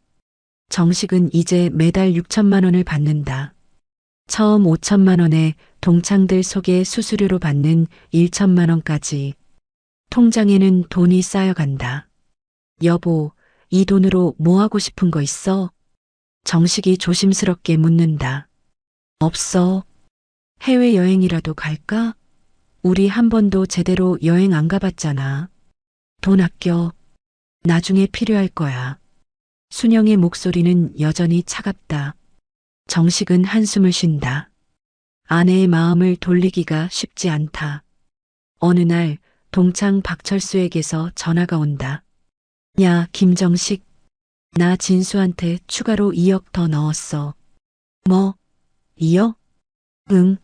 정식은 이제 매달 6천만 원을 받는다. 처음 5천만 원에 동창들 속에 수수료로 받는 1천만 원까지. 통장에는 돈이 쌓여간다. 여보, 이 돈으로 뭐 하고 싶은 거 있어? 정식이 조심스럽게 묻는다. 없어. 해외여행이라도 갈까? 우리 한 번도 제대로 여행 안 가봤잖아. 돈 아껴. 나중에 필요할 거야. 순영의 목소리는 여전히 차갑다. 정식은 한숨을 쉰다. 아내의 마음을 돌리기가 쉽지 않다. 어느 날 동창 박철수에게서 전화가 온다. 야, 김정식. 나 진수한테 추가로 2억 더 넣었어. 뭐? 2억? 응.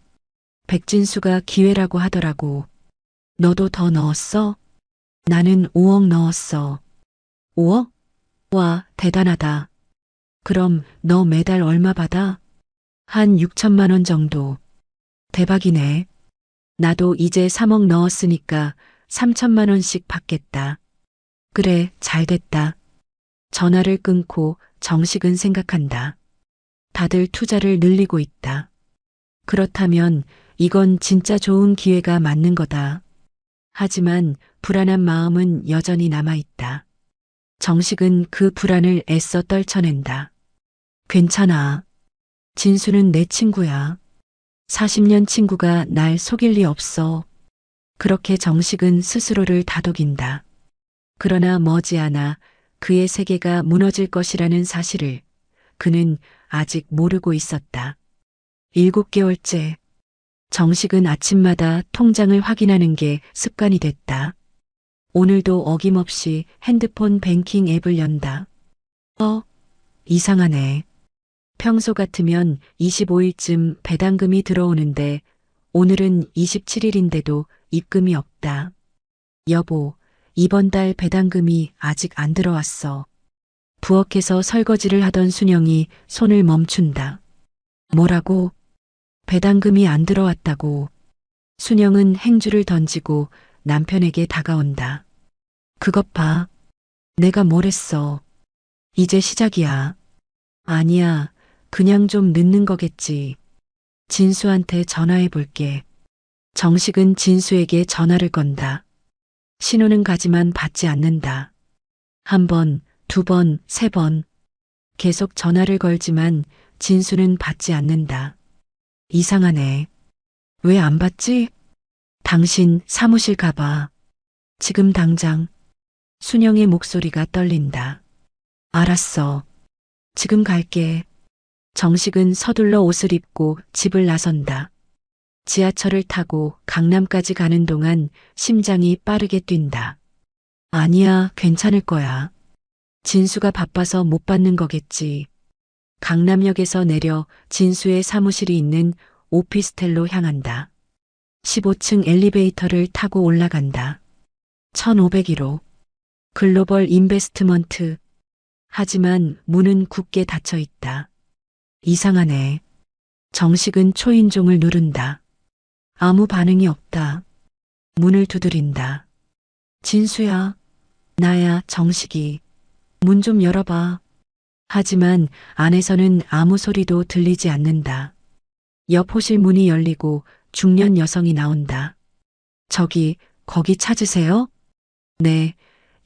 백진수가 기회라고 하더라고. 너도 더 넣었어? 나는 5억 넣었어. 5억? 와, 대단하다. 그럼 너 매달 얼마 받아? 한 6천만 원 정도. 대박이네. 나도 이제 3억 넣었으니까 3천만 원씩 받겠다. 그래, 잘 됐다. 전화를 끊고 정식은 생각한다. 다들 투자를 늘리고 있다. 그렇다면 이건 진짜 좋은 기회가 맞는 거다. 하지만 불안한 마음은 여전히 남아있다. 정식은 그 불안을 애써 떨쳐낸다. 괜찮아. 진수는 내 친구야. 40년 친구가 날 속일 리 없어. 그렇게 정식은 스스로를 다독인다. 그러나 머지않아 그의 세계가 무너질 것이라는 사실을 그는 아직 모르고 있었다. 7개월째. 정식은 아침마다 통장을 확인하는 게 습관이 됐다. 오늘도 어김없이 핸드폰 뱅킹 앱을 연다. 이상하네. 평소 같으면 25일쯤 배당금이 들어오는데 오늘은 27일인데도 입금이 없다. 여보, 이번 달 배당금이 아직 안 들어왔어. 부엌에서 설거지를 하던 순영이 손을 멈춘다. 뭐라고? 배당금이 안 들어왔다고. 순영은 행주를 던지고 남편에게 다가온다. 그것 봐. 내가 뭘 했어. 이제 시작이야. 아니야. 그냥 좀 늦는 거겠지. 진수한테 전화해 볼게. 정식은 진수에게 전화를 건다. 신호는 가지만 받지 않는다. 한 번, 두 번, 세 번. 계속 전화를 걸지만 진수는 받지 않는다. 이상하네. 왜 안 받지? 당신 사무실 가봐. 지금 당장. 순영의 목소리가 떨린다. 알았어. 지금 갈게. 정식은 서둘러 옷을 입고 집을 나선다. 지하철을 타고 강남까지 가는 동안 심장이 빠르게 뛴다. 아니야, 괜찮을 거야. 진수가 바빠서 못 받는 거겠지. 강남역에서 내려 진수의 사무실이 있는 오피스텔로 향한다. 15층 엘리베이터를 타고 올라간다. 1501호. 글로벌 인베스트먼트. 하지만 문은 굳게 닫혀 있다. 이상하네. 정식은 초인종을 누른다. 아무 반응이 없다. 문을 두드린다. 진수야. 나야, 정식이. 문 좀 열어봐. 하지만 안에서는 아무 소리도 들리지 않는다. 옆 호실 문이 열리고 중년 여성이 나온다. 저기, 거기 찾으세요? 네,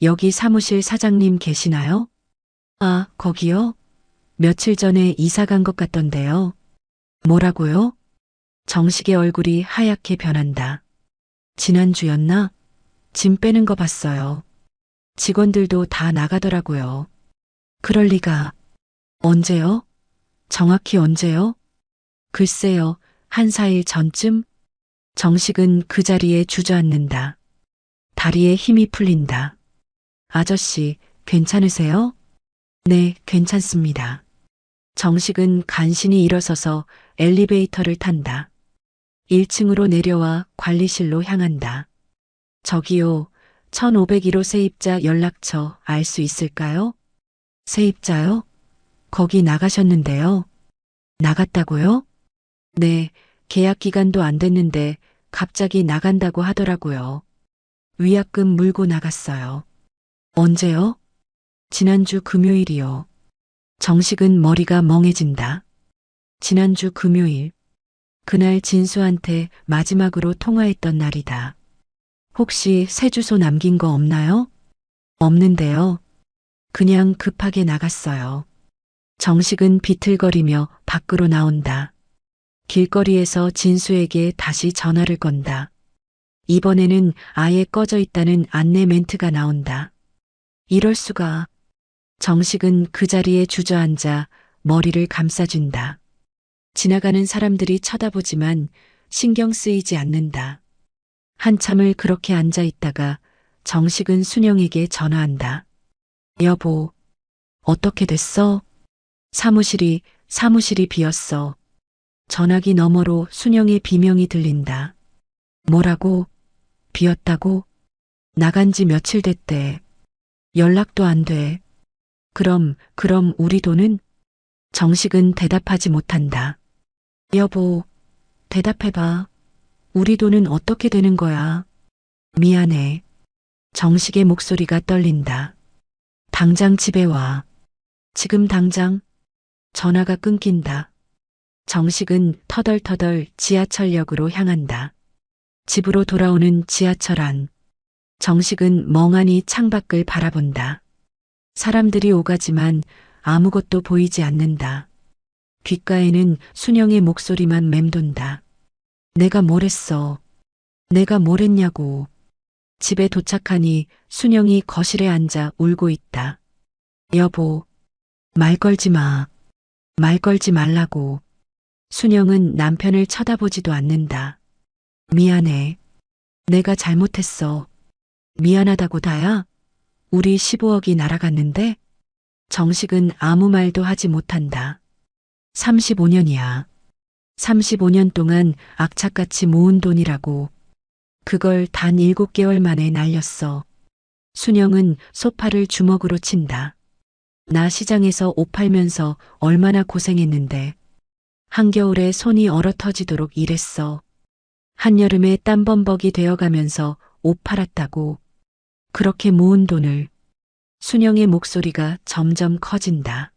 여기 사무실 사장님 계시나요? 아, 거기요? 며칠 전에 이사 간 것 같던데요. 뭐라고요? 정식의 얼굴이 하얗게 변한다. 지난주였나? 짐 빼는 거 봤어요. 직원들도 다 나가더라고요. 그럴 리가. 언제요? 정확히 언제요? 글쎄요, 한 4일 전쯤? 정식은 그 자리에 주저앉는다. 다리에 힘이 풀린다. 아저씨, 괜찮으세요? 네, 괜찮습니다. 정식은 간신히 일어서서 엘리베이터를 탄다. 1층으로 내려와 관리실로 향한다. 저기요, 1501호 세입자 연락처 알 수 있을까요? 세입자요? 거기 나가셨는데요. 나갔다고요? 네, 계약 기간도 안 됐는데 갑자기 나간다고 하더라고요. 위약금 물고 나갔어요. 언제요? 지난주 금요일이요. 정식은 머리가 멍해진다. 지난주 금요일. 그날 진수한테 마지막으로 통화했던 날이다. 혹시 새 주소 남긴 거 없나요? 없는데요. 그냥 급하게 나갔어요. 정식은 비틀거리며 밖으로 나온다. 길거리에서 진수에게 다시 전화를 건다. 이번에는 아예 꺼져 있다는 안내 멘트가 나온다. 이럴 수가. 정식은 그 자리에 주저앉아 머리를 감싸준다. 지나가는 사람들이 쳐다보지만 신경 쓰이지 않는다. 한참을 그렇게 앉아 있다가 정식은 순영에게 전화한다. 여보, 어떻게 됐어? 사무실이 비었어. 전화기 너머로 순영의 비명이 들린다. 뭐라고? 비었다고? 나간 지 며칠 됐대. 연락도 안 돼. 그럼 우리 돈은? 정식은 대답하지 못한다. 여보, 대답해봐. 우리 돈은 어떻게 되는 거야? 미안해. 정식의 목소리가 떨린다. 당장 집에 와. 지금 당장. 전화가 끊긴다. 정식은 터덜터덜 지하철역으로 향한다. 집으로 돌아오는 지하철 안. 정식은 멍하니 창밖을 바라본다. 사람들이 오가지만 아무것도 보이지 않는다. 귓가에는 순영의 목소리만 맴돈다. 내가 뭘 했어? 내가 뭘 했냐고. 집에 도착하니 순영이 거실에 앉아 울고 있다. 여보, 말 걸지 마. 말 걸지 말라고. 순영은 남편을 쳐다보지도 않는다. 미안해. 내가 잘못했어. 미안하다고 다야? 우리 15억이 날아갔는데? 정식은 아무 말도 하지 못한다. 35년이야. 35년 동안 악착같이 모은 돈이라고. 그걸 단 7개월 만에 날렸어. 순영은 소파를 주먹으로 친다. 나 시장에서 옷 팔면서 얼마나 고생했는데. 한겨울에 손이 얼어터지도록 일했어. 한여름에 땀범벅이 되어가면서 옷 팔았다고. 그렇게 모은 돈을. 순영의 목소리가 점점 커진다.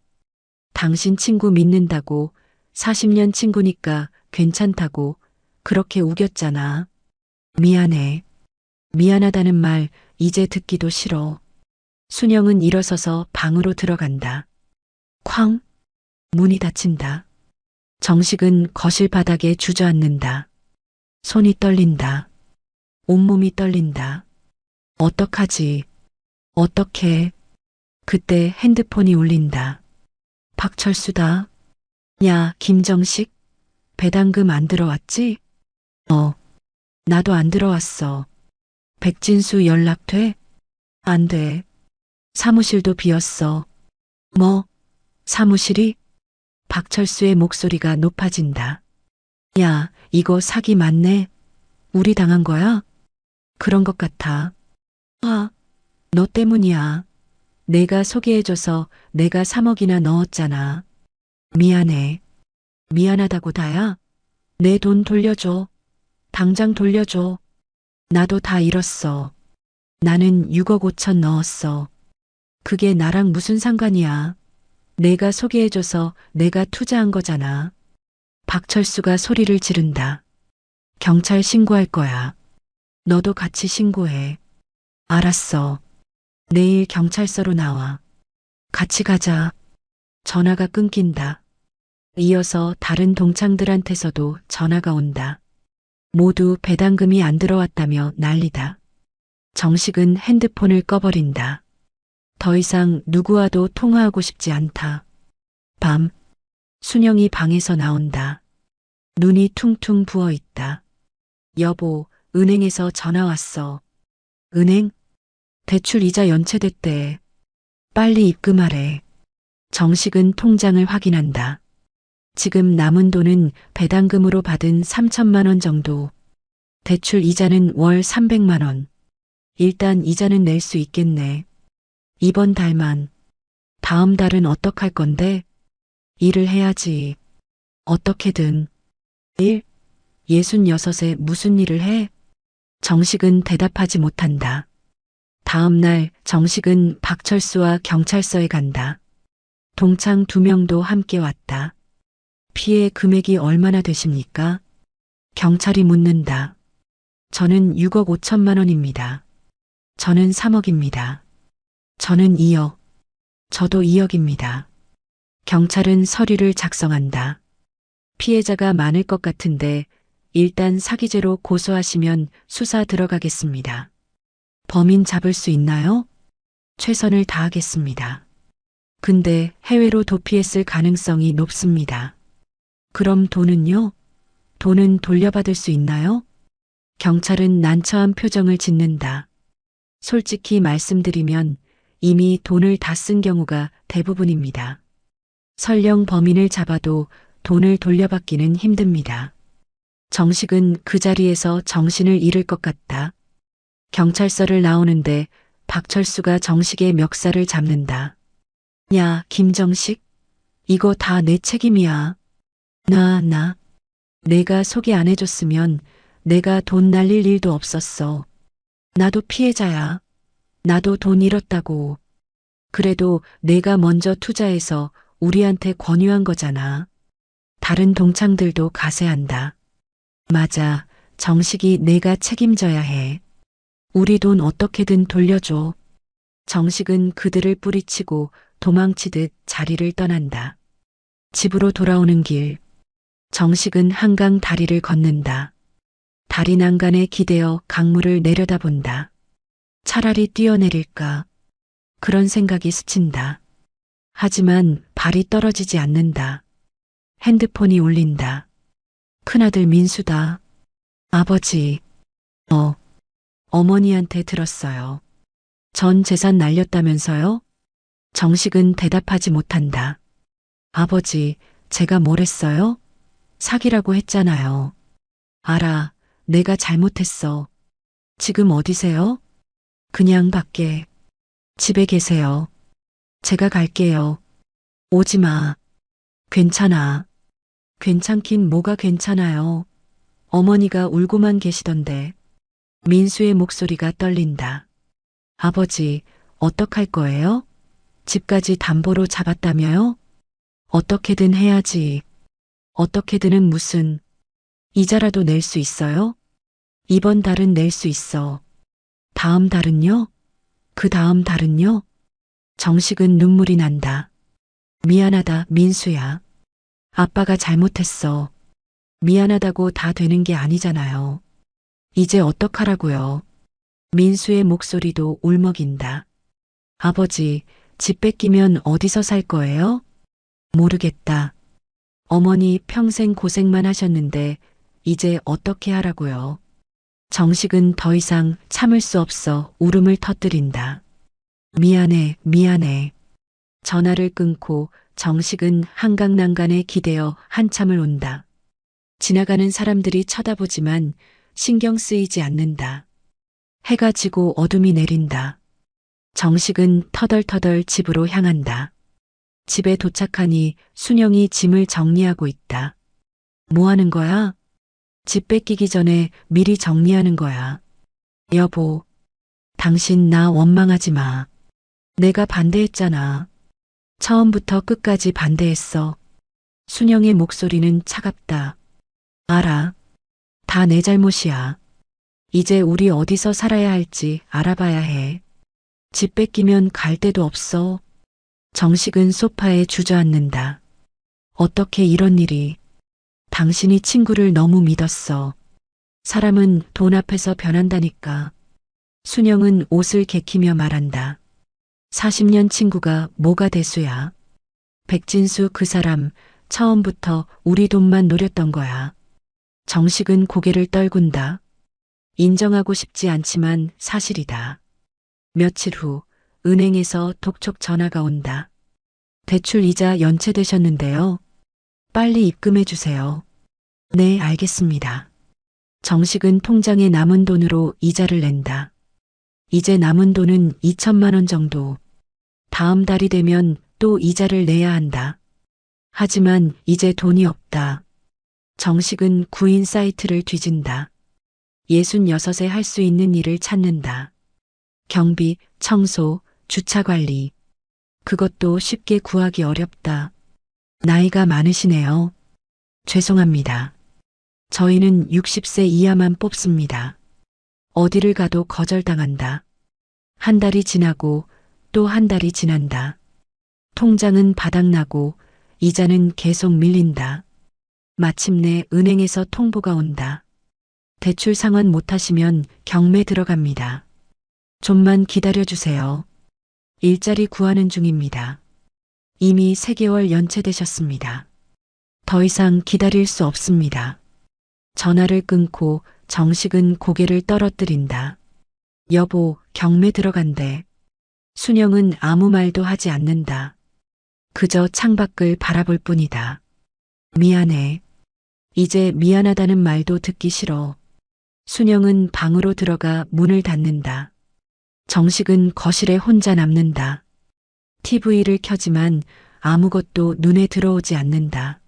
당신 친구 믿는다고 40년 친구니까 괜찮다고 그렇게 우겼잖아. 미안해. 미안하다는 말 이제 듣기도 싫어. 순영은 일어서서 방으로 들어간다. 쾅! 문이 닫힌다. 정식은 거실 바닥에 주저앉는다. 손이 떨린다. 온몸이 떨린다. 어떡하지? 어떡해? 그때 핸드폰이 울린다. 박철수다. 야, 김정식? 배당금 안 들어왔지? 나도 안 들어왔어. 백진수 연락돼? 안 돼. 사무실도 비었어. 뭐? 사무실이? 박철수의 목소리가 높아진다. 야, 이거 사기 맞네? 우리 당한 거야? 그런 것 같아. 아, 너 때문이야. 내가 소개해줘서 내가 3억이나 넣었잖아. 미안해. 미안하다고 다야? 내 돈 돌려줘. 당장 돌려줘. 나도 다 잃었어. 나는 6억 5천 넣었어. 그게 나랑 무슨 상관이야. 내가 소개해줘서 내가 투자한 거잖아. 박철수가 소리를 지른다. 경찰 신고할 거야. 너도 같이 신고해. 알았어. 내일 경찰서로 나와. 같이 가자. 전화가 끊긴다. 이어서 다른 동창들한테서도 전화가 온다. 모두 배당금이 안 들어왔다며 난리다. 정식은 핸드폰을 꺼버린다. 더 이상 누구와도 통화하고 싶지 않다. 밤, 순영이 방에서 나온다. 눈이 퉁퉁 부어 있다. 여보, 은행에서 전화 왔어. 은행? 대출 이자 연체됐대. 빨리 입금하래. 정식은 통장을 확인한다. 지금 남은 돈은 배당금으로 받은 3천만 원 정도. 대출 이자는 월 300만 원. 일단 이자는 낼 수 있겠네. 이번 달만. 다음 달은 어떡할 건데? 일을 해야지. 어떻게든. 66에 무슨 일을 해? 정식은 대답하지 못한다. 다음 날 정식은 박철수와 경찰서에 간다. 동창 2명도 함께 왔다. 피해 금액이 얼마나 되십니까? 경찰이 묻는다. 저는 6억 5천만 원입니다. 저는 3억입니다. 저는 2억. 저도 2억입니다. 경찰은 서류를 작성한다. 피해자가 많을 것 같은데 일단 사기죄로 고소하시면 수사 들어가겠습니다. 범인 잡을 수 있나요? 최선을 다하겠습니다. 근데 해외로 도피했을 가능성이 높습니다. 그럼 돈은요? 돈은 돌려받을 수 있나요? 경찰은 난처한 표정을 짓는다. 솔직히 말씀드리면 이미 돈을 다 쓴 경우가 대부분입니다. 설령 범인을 잡아도 돈을 돌려받기는 힘듭니다. 정식은 그 자리에서 정신을 잃을 것 같다. 경찰서를 나오는데 박철수가 정식의 멱살을 잡는다. 야, 김정식, 이거 다 내 책임이야. 내가 소개 안 해줬으면 내가 돈 날릴 일도 없었어. 나도 피해자야. 나도 돈 잃었다고. 그래도 내가 먼저 투자해서 우리한테 권유한 거잖아. 다른 동창들도 가세한다. 맞아. 정식이 내가 책임져야 해. 우리 돈 어떻게든 돌려줘. 정식은 그들을 뿌리치고 도망치듯 자리를 떠난다. 집으로 돌아오는 길. 정식은 한강 다리를 걷는다. 다리 난간에 기대어 강물을 내려다본다. 차라리 뛰어내릴까. 그런 생각이 스친다. 하지만 발이 떨어지지 않는다. 핸드폰이 울린다. 큰아들 민수다. 아버지. 어머니한테 들었어요. 전 재산 날렸다면서요? 정식은 대답하지 못한다. 아버지, 제가 뭘 했어요? 사기라고 했잖아요. 알아, 내가 잘못했어. 지금 어디세요? 그냥 밖에. 집에 계세요. 제가 갈게요. 오지 마. 괜찮아. 괜찮긴 뭐가 괜찮아요. 어머니가 울고만 계시던데. 민수의 목소리가 떨린다. 아버지, 어떡할 거예요? 집까지 담보로 잡았다며요? 어떻게든 해야지. 어떻게든은 무슨. 이자라도 낼 수 있어요? 이번 달은 낼 수 있어. 다음 달은요? 그 다음 달은요? 정식은 눈물이 난다. 미안하다, 민수야. 아빠가 잘못했어. 미안하다고 다 되는 게 아니잖아요. 이제 어떡하라고요? 민수의 목소리도 울먹인다. 아버지, 집 뺏기면 어디서 살 거예요? 모르겠다. 어머니 평생 고생만 하셨는데 이제 어떻게 하라고요? 정식은 더 이상 참을 수 없어 울음을 터뜨린다. 미안해. 전화를 끊고 정식은 한강 난간에 기대어 한참을 온다. 지나가는 사람들이 쳐다보지만 신경 쓰이지 않는다. 해가 지고 어둠이 내린다. 정식은 터덜터덜 집으로 향한다. 집에 도착하니 순영이 짐을 정리하고 있다. 뭐 하는 거야? 집 뺏기기 전에 미리 정리하는 거야. 여보, 당신 나 원망하지 마. 내가 반대했잖아. 처음부터 끝까지 반대했어. 순영의 목소리는 차갑다. 알아. 다 내 잘못이야. 이제 우리 어디서 살아야 할지 알아봐야 해. 집 뺏기면 갈 데도 없어. 정식은 소파에 주저앉는다. 어떻게 이런 일이. 당신이 친구를 너무 믿었어. 사람은 돈 앞에서 변한다니까. 순영은 옷을 개키며 말한다. 40년 친구가 뭐가 대수야. 백진수 그 사람 처음부터 우리 돈만 노렸던 거야. 정식은 고개를 떨군다. 인정하고 싶지 않지만 사실이다. 며칠 후 은행에서 독촉 전화가 온다. 대출 이자 연체되셨는데요. 빨리 입금해 주세요. 네, 알겠습니다. 정식은 통장에 남은 돈으로 이자를 낸다. 이제 남은 돈은 2천만 원 정도. 다음 달이 되면 또 이자를 내야 한다. 하지만 이제 돈이 없다. 정식은 구인 사이트를 뒤진다. 66에 할 수 있는 일을 찾는다. 경비, 청소, 주차 관리. 그것도 쉽게 구하기 어렵다. 나이가 많으시네요. 죄송합니다. 저희는 60세 이하만 뽑습니다. 어디를 가도 거절당한다. 한 달이 지나고 또 한 달이 지난다. 통장은 바닥나고 이자는 계속 밀린다. 마침내 은행에서 통보가 온다. 대출 상환 못하시면 경매 들어갑니다. 좀만 기다려주세요. 일자리 구하는 중입니다. 이미 3개월 연체되셨습니다. 더 이상 기다릴 수 없습니다. 전화를 끊고 정식은 고개를 떨어뜨린다. 여보, 경매 들어간대. 순영은 아무 말도 하지 않는다. 그저 창밖을 바라볼 뿐이다. 미안해. 이제 미안하다는 말도 듣기 싫어. 순영은 방으로 들어가 문을 닫는다. 정식은 거실에 혼자 남는다. TV를 켜지만 아무것도 눈에 들어오지 않는다.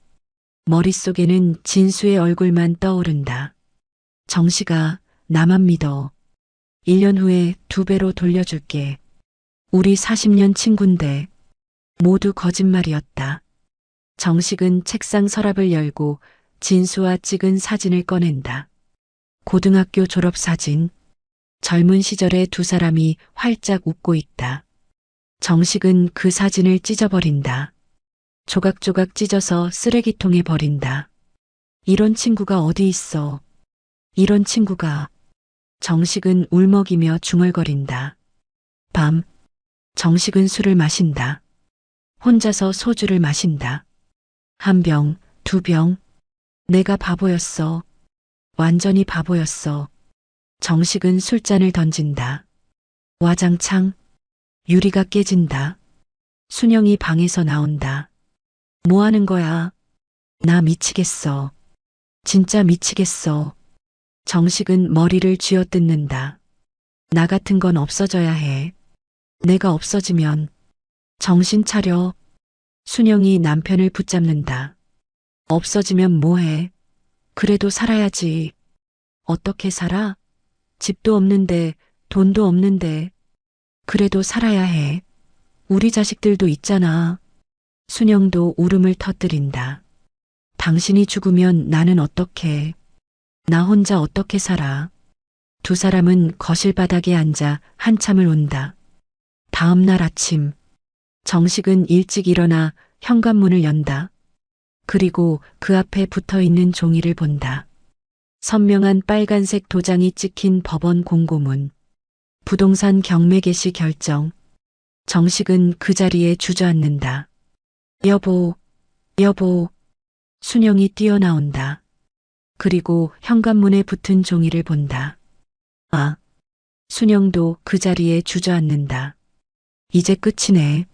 머릿속에는 진수의 얼굴만 떠오른다. 정식아, 나만 믿어. 1년 후에 2배로 돌려줄게. 우리 40년 친군데 모두 거짓말이었다. 정식은 책상 서랍을 열고 진수와 찍은 사진을 꺼낸다. 고등학교 졸업사진. 젊은 시절의 두 사람이 활짝 웃고 있다. 정식은 그 사진을 찢어버린다. 조각조각 찢어서 쓰레기통에 버린다. 이런 친구가 어디 있어. 이런 친구가. 정식은 울먹이며 중얼거린다. 밤. 정식은 술을 마신다. 혼자서 소주를 마신다. 1병, 2병. 내가 바보였어. 완전히 바보였어. 정식은 술잔을 던진다. 와장창. 유리가 깨진다. 순영이 방에서 나온다. 뭐 하는 거야? 나 미치겠어. 진짜 미치겠어. 정식은 머리를 쥐어뜯는다. 나 같은 건 없어져야 해. 내가 없어지면. 정신 차려. 순영이 남편을 붙잡는다. 없어지면 뭐해? 그래도 살아야지. 어떻게 살아? 집도 없는데, 돈도 없는데. 그래도 살아야 해. 우리 자식들도 있잖아. 순영도 울음을 터뜨린다. 당신이 죽으면 나는 어떡해. 나 혼자 어떻게 살아. 두 사람은 거실 바닥에 앉아 한참을 운다. 다음 날 아침, 정식은 일찍 일어나 현관문을 연다. 그리고 그 앞에 붙어 있는 종이를 본다. 선명한 빨간색 도장이 찍힌 법원 공고문. 부동산 경매 개시 결정. 정식은 그 자리에 주저앉는다. 여보, 여보. 순영이 뛰어나온다. 그리고 현관문에 붙은 종이를 본다. 아. 순영도 그 자리에 주저앉는다. 이제 끝이네.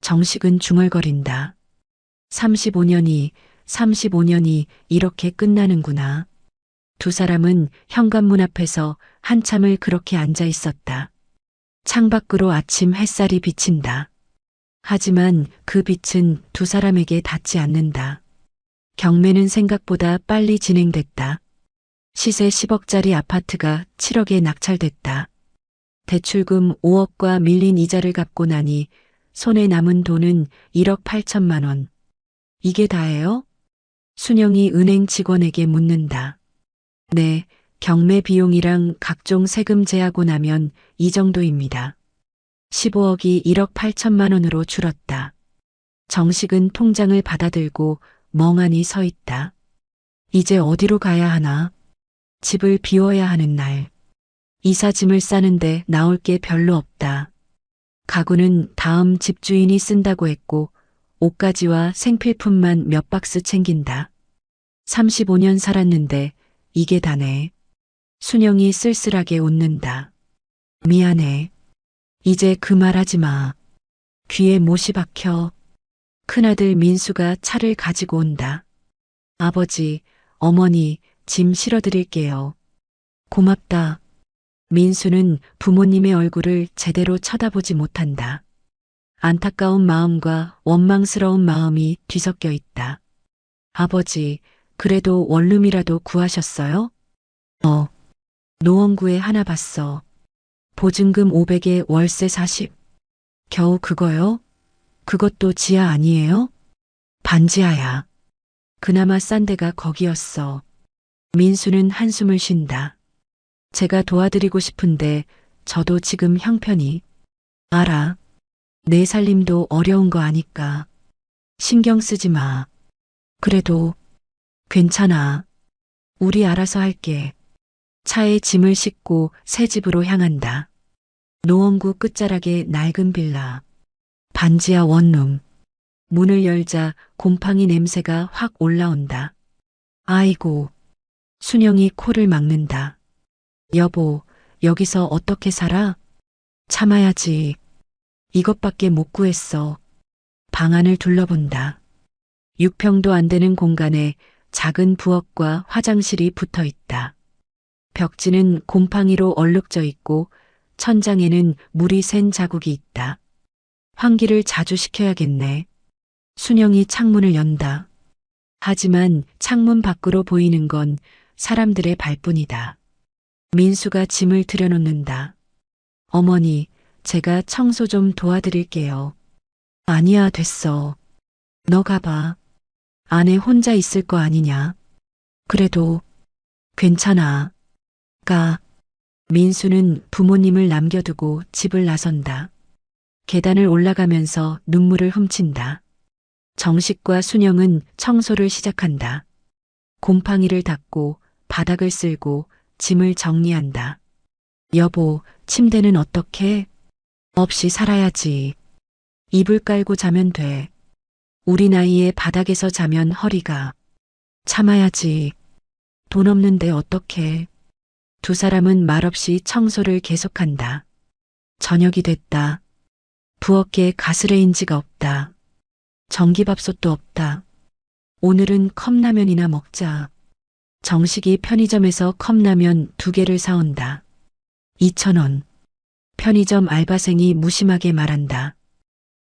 정식은 중얼거린다. 35년이 이렇게 끝나는구나. 두 사람은 현관문 앞에서 한참을 그렇게 앉아 있었다. 창밖으로 아침 햇살이 비친다. 하지만 그 빛은 두 사람에게 닿지 않는다. 경매는 생각보다 빨리 진행됐다. 시세 10억짜리 아파트가 7억에 낙찰됐다. 대출금 5억과 밀린 이자를 갚고 나니 손에 남은 돈은 1억 8천만 원. 이게 다예요? 순영이 은행 직원에게 묻는다. 네, 경매 비용이랑 각종 세금 제하고 나면 이 정도입니다. 15억이 1억 8천만 원으로 줄었다. 정식은 통장을 받아들고 멍하니 서 있다. 이제 어디로 가야 하나? 집을 비워야 하는 날. 이삿짐을 싸는데 나올 게 별로 없다. 가구는 다음 집주인이 쓴다고 했고 옷가지와 생필품만 몇 박스 챙긴다. 35년 살았는데 이게 다네. 순영이 쓸쓸하게 웃는다. 미안해. 이제 그 말하지 마. 귀에 못이 박혀. 큰아들 민수가 차를 가지고 온다. 아버지, 어머니, 짐 실어드릴게요. 고맙다. 민수는 부모님의 얼굴을 제대로 쳐다보지 못한다. 안타까운 마음과 원망스러운 마음이 뒤섞여 있다. 아버지, 그래도 원룸이라도 구하셨어요? 노원구에 하나 봤어. 보증금 500에 월세 40. 겨우 그거요? 그것도 지하 아니에요? 반지하야. 그나마 싼 데가 거기였어. 민수는 한숨을 쉰다. 제가 도와드리고 싶은데 저도 지금 형편이. 알아. 내 살림도 어려운 거 아니까. 신경 쓰지 마. 그래도 괜찮아. 우리 알아서 할게. 차에 짐을 싣고 새 집으로 향한다. 노원구 끝자락의 낡은 빌라. 반지하 원룸. 문을 열자 곰팡이 냄새가 확 올라온다. 아이고. 순영이 코를 막는다. 여보, 여기서 어떻게 살아? 참아야지. 이것밖에 못 구했어. 방 안을 둘러본다. 6평도 안 되는 공간에 작은 부엌과 화장실이 붙어 있다. 벽지는 곰팡이로 얼룩져 있고 천장에는 물이 샌 자국이 있다. 환기를 자주 시켜야겠네. 순영이 창문을 연다. 하지만 창문 밖으로 보이는 건 사람들의 발뿐이다. 민수가 짐을 들여놓는다. 어머니, 제가 청소 좀 도와드릴게요. 아니야, 됐어. 너 가봐. 안에 혼자 있을 거 아니냐. 그래도 괜찮아. 가. 민수는 부모님을 남겨두고 집을 나선다. 계단을 올라가면서 눈물을 훔친다. 정식과 순영은 청소를 시작한다. 곰팡이를 닦고 바닥을 쓸고 짐을 정리한다. 여보, 침대는 어떻게? 없이 살아야지. 이불 깔고 자면 돼. 우리 나이에 바닥에서 자면 허리가. 참아야지. 돈 없는데 어떡해. 두 사람은 말없이 청소를 계속한다. 저녁이 됐다. 부엌에 가스레인지가 없다. 전기밥솥도 없다. 오늘은 컵라면이나 먹자. 정식이 편의점에서 컵라면 2개를 사온다. 2,000원. 편의점 알바생이 무심하게 말한다.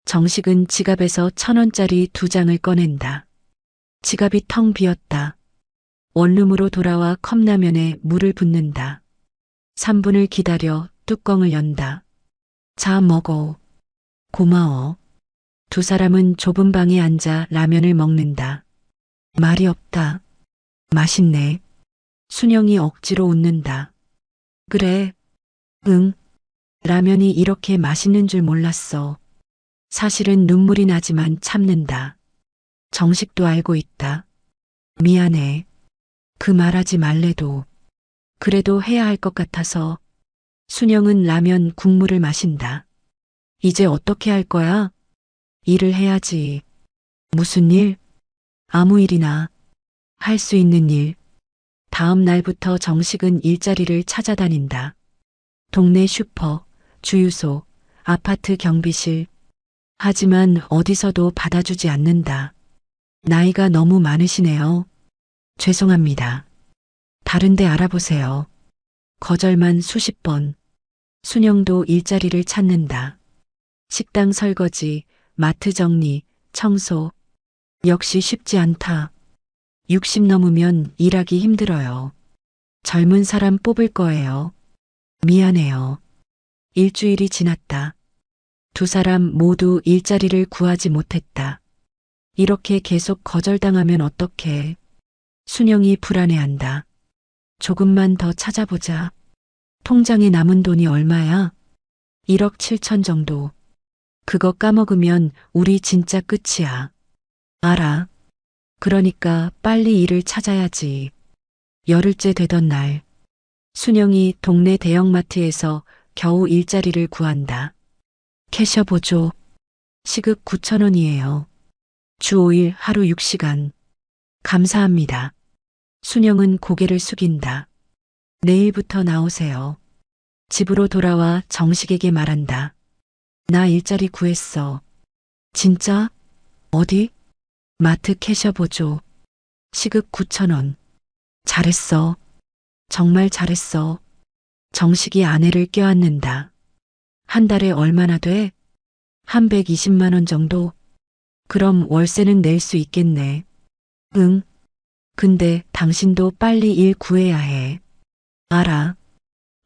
정식은 지갑에서 1,000원짜리 2장을 꺼낸다. 지갑이 텅 비었다. 원룸으로 돌아와 컵라면에 물을 붓는다. 3분을 기다려 뚜껑을 연다. 자, 먹어. 고마워. 두 사람은 좁은 방에 앉아 라면을 먹는다. 말이 없다. 맛있네. 순영이 억지로 웃는다. 그래. 응. 라면이 이렇게 맛있는 줄 몰랐어. 사실은 눈물이 나지만 참는다. 정식도 알고 있다. 미안해. 그 말하지 말래도. 그래도 해야 할 것 같아서. 순영은 라면 국물을 마신다. 이제 어떻게 할 거야? 일을 해야지. 무슨 일? 아무 일이나. 할 수 있는 일. 다음 날부터 정식은 일자리를 찾아다닌다. 동네 슈퍼, 주유소, 아파트 경비실. 하지만 어디서도 받아주지 않는다. 나이가 너무 많으시네요. 죄송합니다. 다른 데 알아보세요. 거절만 수십 번. 순영도 일자리를 찾는다. 식당 설거지, 마트 정리, 청소. 역시 쉽지 않다. 60 넘으면 일하기 힘들어요. 젊은 사람 뽑을 거예요. 미안해요. 일주일이 지났다. 두 사람 모두 일자리를 구하지 못했다. 이렇게 계속 거절당하면 어떡해. 순영이 불안해한다. 조금만 더 찾아보자. 통장에 남은 돈이 얼마야? 1억 7천 정도. 그거 까먹으면 우리 진짜 끝이야. 알아. 그러니까 빨리 일을 찾아야지. 열흘째 되던 날. 순영이 동네 대형마트에서 겨우 일자리를 구한다. 캐셔 보조. 시급 9,000원이에요. 주 5일 하루 6시간. 감사합니다. 순영은 고개를 숙인다. 내일부터 나오세요. 집으로 돌아와 정식에게 말한다. 나 일자리 구했어. 진짜? 어디? 마트 캐셔 보조. 시급 9,000원. 잘했어. 정말 잘했어. 정식이 아내를 껴안는다. 한 달에 얼마나 돼? 한 120만 원 정도? 그럼 월세는 낼 수 있겠네. 응. 근데 당신도 빨리 일 구해야 해. 알아.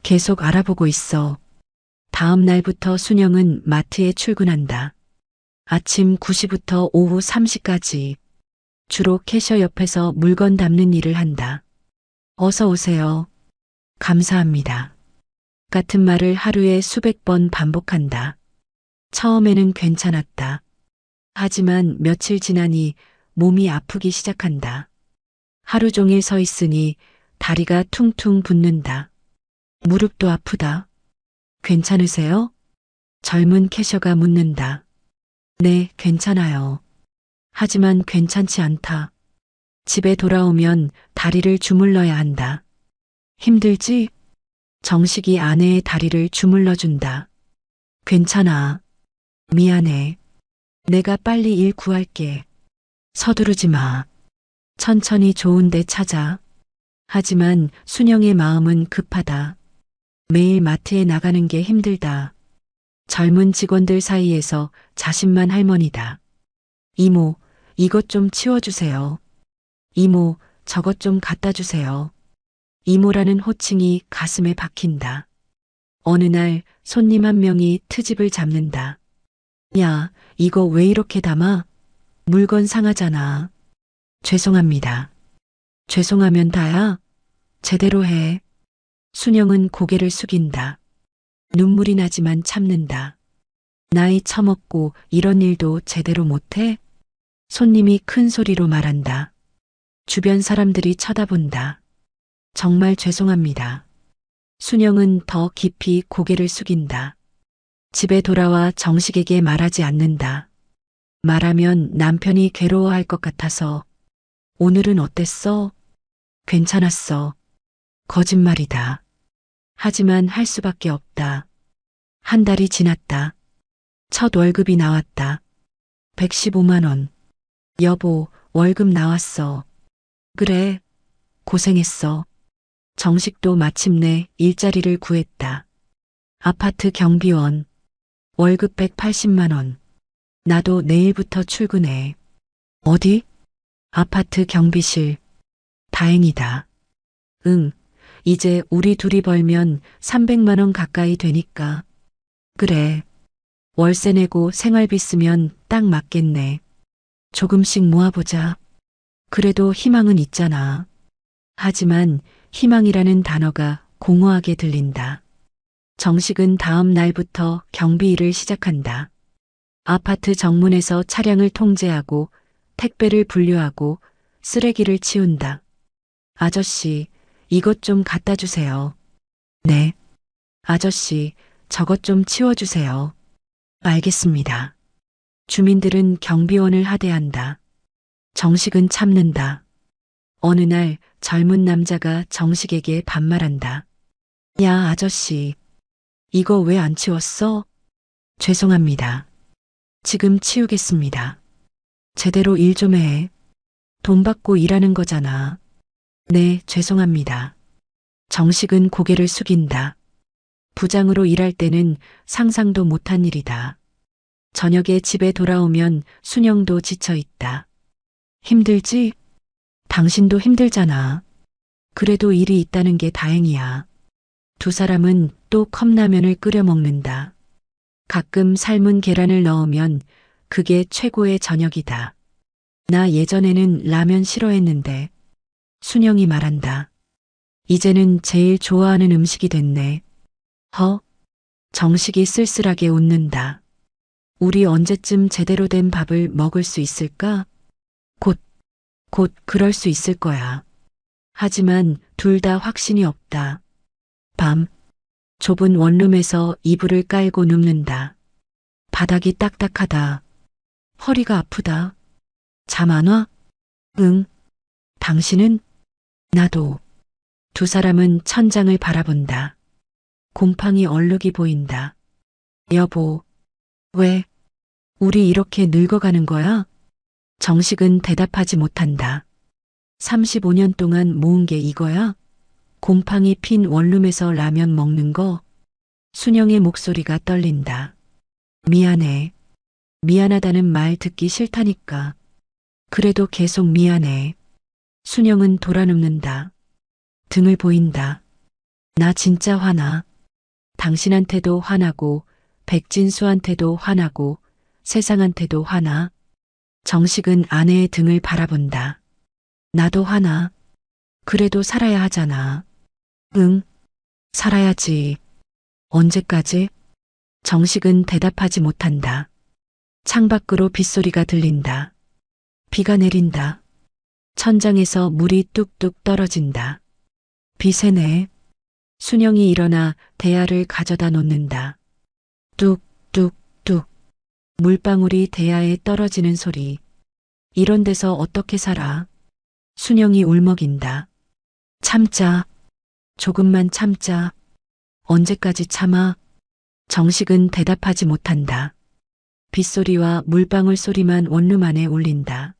계속 알아보고 있어. 다음 날부터 순영은 마트에 출근한다. 아침 9시부터 오후 3시까지 주로 캐셔 옆에서 물건 담는 일을 한다. 어서 오세요. 감사합니다. 같은 말을 하루에 수백 번 반복한다. 처음에는 괜찮았다. 하지만 며칠 지나니 몸이 아프기 시작한다. 하루 종일 서 있으니 다리가 퉁퉁 붓는다. 무릎도 아프다. 괜찮으세요? 젊은 캐셔가 묻는다. 네, 괜찮아요. 하지만 괜찮지 않다. 집에 돌아오면 다리를 주물러야 한다. 힘들지? 정식이 아내의 다리를 주물러준다. 괜찮아. 미안해. 내가 빨리 일 구할게. 서두르지 마. 천천히 좋은 데 찾아. 하지만 순영의 마음은 급하다. 매일 마트에 나가는 게 힘들다. 젊은 직원들 사이에서 자신만 할머니다. 이모, 이것 좀 치워주세요. 이모, 저것 좀 갖다 주세요. 이모라는 호칭이 가슴에 박힌다. 어느 날 손님 한 명이 트집을 잡는다. 야, 이거 왜 이렇게 담아? 물건 상하잖아. 죄송합니다. 죄송하면 다야? 제대로 해. 순영은 고개를 숙인다. 눈물이 나지만 참는다. 나이 처먹고 이런 일도 제대로 못해? 손님이 큰 소리로 말한다. 주변 사람들이 쳐다본다. 정말 죄송합니다. 순영은 더 깊이 고개를 숙인다. 집에 돌아와 정식에게 말하지 않는다. 말하면 남편이 괴로워할 것 같아서. 오늘은 어땠어? 괜찮았어. 거짓말이다. 하지만 할 수밖에 없다. 한 달이 지났다. 첫 월급이 나왔다. 115만 원. 여보, 월급 나왔어. 그래, 고생했어. 정식도 마침내 일자리를 구했다. 아파트 경비원. 월급 180만 원. 나도 내일부터 출근해. 어디? 아파트 경비실. 다행이다. 응, 이제 우리 둘이 벌면 300만 원 가까이 되니까. 그래. 월세 내고 생활비 쓰면 딱 맞겠네. 조금씩 모아보자. 그래도 희망은 있잖아. 하지만 희망이라는 단어가 공허하게 들린다. 정식은 다음 날부터 경비 일을 시작한다. 아파트 정문에서 차량을 통제하고 택배를 분류하고 쓰레기를 치운다. 아저씨, 이것 좀 갖다 주세요. 네. 아저씨, 저것 좀 치워주세요. 알겠습니다. 주민들은 경비원을 하대한다. 정식은 참는다. 어느 날 젊은 남자가 정식에게 반말한다. 야, 아저씨. 이거 왜 안 치웠어? 죄송합니다. 지금 치우겠습니다. 제대로 일 좀 해. 돈 받고 일하는 거잖아. 네, 죄송합니다. 정식은 고개를 숙인다. 부장으로 일할 때는 상상도 못한 일이다. 저녁에 집에 돌아오면 순영도 지쳐 있다. 힘들지? 당신도 힘들잖아. 그래도 일이 있다는 게 다행이야. 두 사람은 또 컵라면을 끓여 먹는다. 가끔 삶은 계란을 넣으면 그게 최고의 저녁이다. 나 예전에는 라면 싫어했는데. 순영이 말한다. 이제는 제일 좋아하는 음식이 됐네. 정식이 쓸쓸하게 웃는다. 우리 언제쯤 제대로 된 밥을 먹을 수 있을까? 곧 그럴 수 있을 거야. 하지만 둘 다 확신이 없다. 밤, 좁은 원룸에서 이불을 깔고 눕는다. 바닥이 딱딱하다. 허리가 아프다. 잠 안 와? 응. 당신은? 나도. 두 사람은 천장을 바라본다. 곰팡이 얼룩이 보인다. 여보, 왜? 우리 이렇게 늙어가는 거야? 정식은 대답하지 못한다. 35년 동안 모은 게 이거야? 곰팡이 핀 원룸에서 라면 먹는 거? 순영의 목소리가 떨린다. 미안해. 미안하다는 말 듣기 싫다니까. 그래도 계속 미안해. 순영은 돌아눕는다. 등을 보인다. 나 진짜 화나. 당신한테도 화나고, 백진수한테도 화나고, 세상한테도 화나. 정식은 아내의 등을 바라본다. 나도 화나. 그래도 살아야 하잖아. 응, 살아야지. 언제까지? 정식은 대답하지 못한다. 창밖으로 빗소리가 들린다. 비가 내린다. 천장에서 물이 뚝뚝 떨어진다. 비 새네. 순영이 일어나 대야를 가져다 놓는다. 뚝뚝뚝. 물방울이 대야에 떨어지는 소리. 이런 데서 어떻게 살아? 순영이 울먹인다. 참자. 조금만 참자. 언제까지 참아? 정식은 대답하지 못한다. 빗소리와 물방울 소리만 원룸 안에 울린다.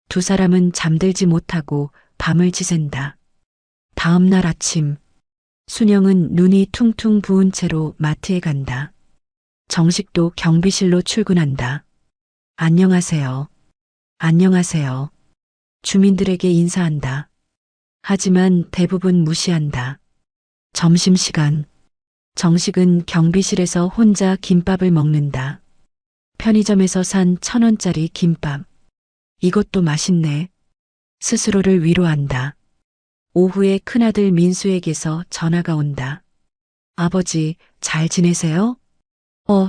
두 사람은 잠들지 못하고 밤을 지샌다. 다음 날 아침, 순영은 눈이 퉁퉁 부은 채로 마트에 간다. 정식도 경비실로 출근한다. 안녕하세요. 안녕하세요. 주민들에게 인사한다. 하지만 대부분 무시한다. 점심시간. 정식은 경비실에서 혼자 김밥을 먹는다. 편의점에서 산 1,000원짜리 김밥. 이것도 맛있네. 스스로를 위로한다. 오후에 큰아들 민수에게서 전화가 온다. 아버지, 잘 지내세요?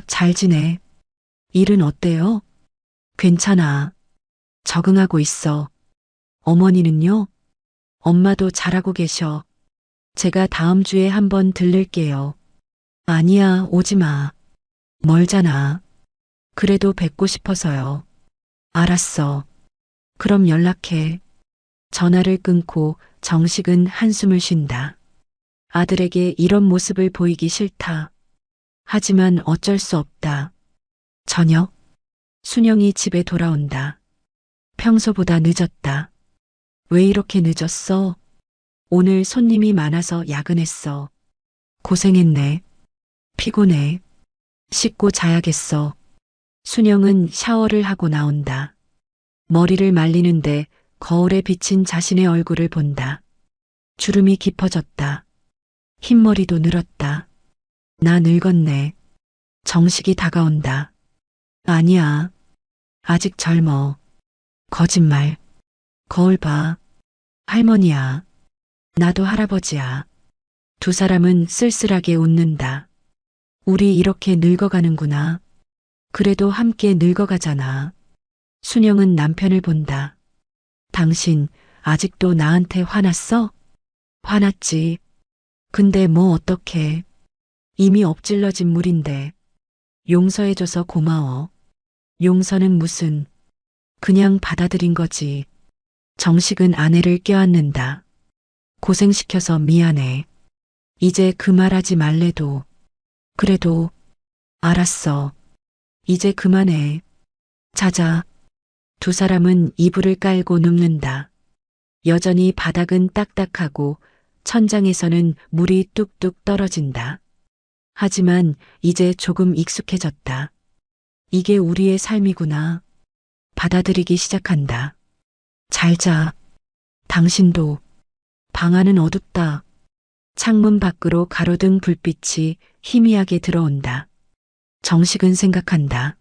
잘 지내. 일은 어때요? 괜찮아. 적응하고 있어. 어머니는요? 엄마도 잘하고 계셔. 제가 다음 주에 한번 들를게요. 아니야, 오지 마. 멀잖아. 그래도 뵙고 싶어서요. 알았어. 그럼 연락해. 전화를 끊고 정식은 한숨을 쉰다. 아들에게 이런 모습을 보이기 싫다. 하지만 어쩔 수 없다. 저녁, 순영이 집에 돌아온다. 평소보다 늦었다. 왜 이렇게 늦었어? 오늘 손님이 많아서 야근했어. 고생했네. 피곤해. 씻고 자야겠어. 순영은 샤워를 하고 나온다. 머리를 말리는데 거울에 비친 자신의 얼굴을 본다. 주름이 깊어졌다. 흰머리도 늘었다. 나 늙었네. 정식이 다가온다. 아니야. 아직 젊어. 거짓말. 거울 봐. 할머니야. 나도 할아버지야. 두 사람은 쓸쓸하게 웃는다. 우리 이렇게 늙어가는구나. 그래도 함께 늙어가잖아. 순영은 남편을 본다. 당신 아직도 나한테 화났어? 화났지. 근데 뭐 어떡해. 이미 엎질러진 물인데. 용서해줘서 고마워. 용서는 무슨. 그냥 받아들인 거지. 정식은 아내를 껴안는다. 고생시켜서 미안해. 이제 그 말하지 말래도. 그래도. 알았어. 이제 그만해. 자자. 두 사람은 이불을 깔고 눕는다. 여전히 바닥은 딱딱하고 천장에서는 물이 뚝뚝 떨어진다. 하지만 이제 조금 익숙해졌다. 이게 우리의 삶이구나. 받아들이기 시작한다. 잘 자. 당신도. 방 안은 어둡다. 창문 밖으로 가로등 불빛이 희미하게 들어온다. 정식은 생각한다.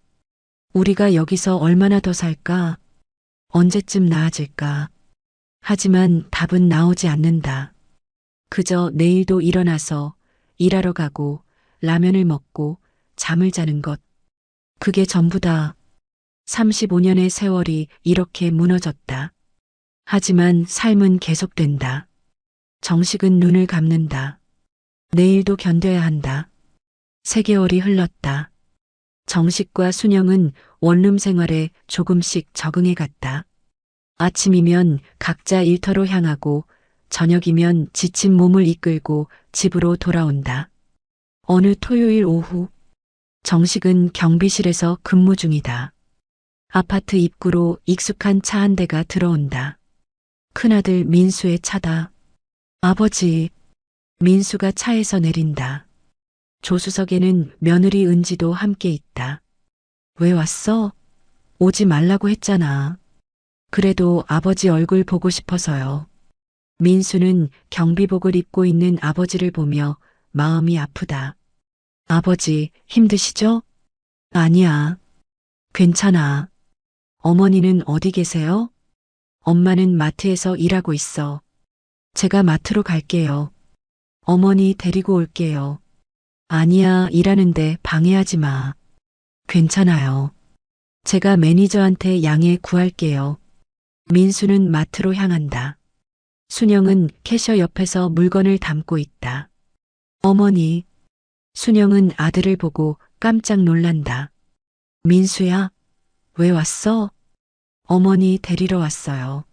우리가 여기서 얼마나 더 살까? 언제쯤 나아질까? 하지만 답은 나오지 않는다. 그저 내일도 일어나서 일하러 가고 라면을 먹고 잠을 자는 것. 그게 전부다. 35년의 세월이 이렇게 무너졌다. 하지만 삶은 계속된다. 정식은 눈을 감는다. 내일도 견뎌야 한다. 3개월이 흘렀다. 정식과 순영은 원룸 생활에 조금씩 적응해 갔다. 아침이면 각자 일터로 향하고 저녁이면 지친 몸을 이끌고 집으로 돌아온다. 어느 토요일 오후 정식은 경비실에서 근무 중이다. 아파트 입구로 익숙한 차 한 대가 들어온다. 큰아들 민수의 차다. 아버지. 민수가 차에서 내린다. 조수석에는 며느리 은지도 함께 있다. 왜 왔어? 오지 말라고 했잖아. 그래도 아버지 얼굴 보고 싶어서요. 민수는 경비복을 입고 있는 아버지를 보며 마음이 아프다. 아버지, 힘드시죠? 아니야. 괜찮아. 어머니는 어디 계세요? 엄마는 마트에서 일하고 있어. 제가 마트로 갈게요. 어머니 데리고 올게요. 아니야, 일하는데 방해하지 마. 괜찮아요. 제가 매니저한테 양해 구할게요. 민수는 마트로 향한다. 순영은 캐셔 옆에서 물건을 담고 있다. 어머니. 순영은 아들을 보고 깜짝 놀란다. 민수야, 왜 왔어? 어머니 데리러 왔어요.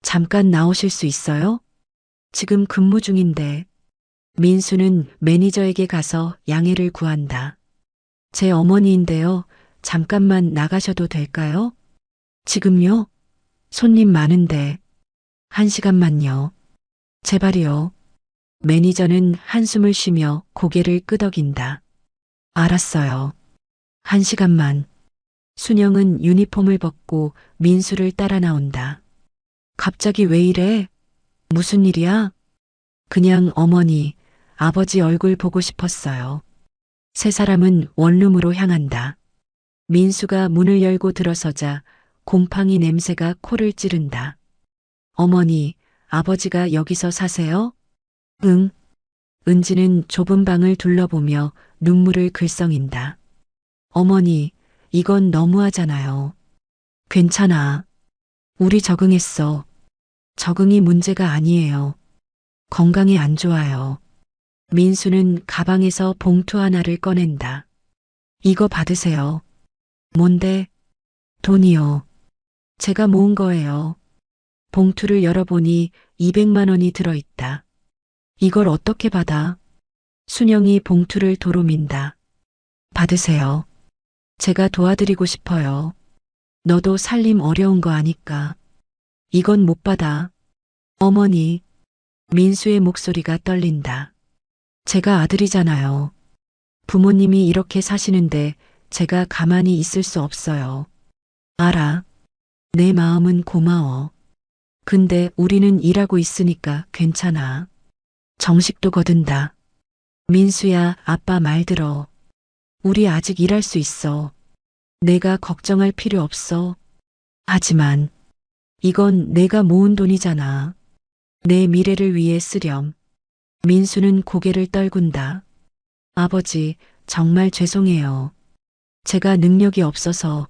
잠깐 나오실 수 있어요? 지금 근무 중인데. 민수는 매니저에게 가서 양해를 구한다. 제 어머니인데요. 잠깐만 나가셔도 될까요? 지금요? 손님 많은데. 1시간만요. 제발이요. 매니저는 한숨을 쉬며 고개를 끄덕인다. 알았어요. 1시간만. 순영은 유니폼을 벗고 민수를 따라 나온다. 갑자기 왜 이래? 무슨 일이야? 그냥 어머니, 아버지 얼굴 보고 싶었어요. 세 사람은 원룸으로 향한다. 민수가 문을 열고 들어서자 곰팡이 냄새가 코를 찌른다. 어머니, 아버지가 여기서 사세요? 응. 은지는 좁은 방을 둘러보며 눈물을 글썽인다. 어머니, 이건 너무하잖아요. 괜찮아. 우리 적응했어. 적응이 문제가 아니에요. 건강에 안 좋아요. 민수는 가방에서 봉투 하나를 꺼낸다. 이거 받으세요. 뭔데? 돈이요. 제가 모은 거예요. 봉투를 열어보니 200만 원이 들어있다. 이걸 어떻게 받아? 순영이 봉투를 도로 민다. 받으세요. 제가 도와드리고 싶어요. 너도 살림 어려운 거 아니까. 이건 못 받아. 어머니. 민수의 목소리가 떨린다. 제가 아들이잖아요. 부모님이 이렇게 사시는데 제가 가만히 있을 수 없어요. 알아. 내 마음은 고마워. 근데 우리는 일하고 있으니까 괜찮아. 정식도 거둔다. 민수야, 아빠 말 들어. 우리 아직 일할 수 있어. 내가 걱정할 필요 없어. 하지만 이건 내가 모은 돈이잖아. 내 미래를 위해 쓰렴. 민수는 고개를 떨군다. 아버지, 정말 죄송해요. 제가 능력이 없어서.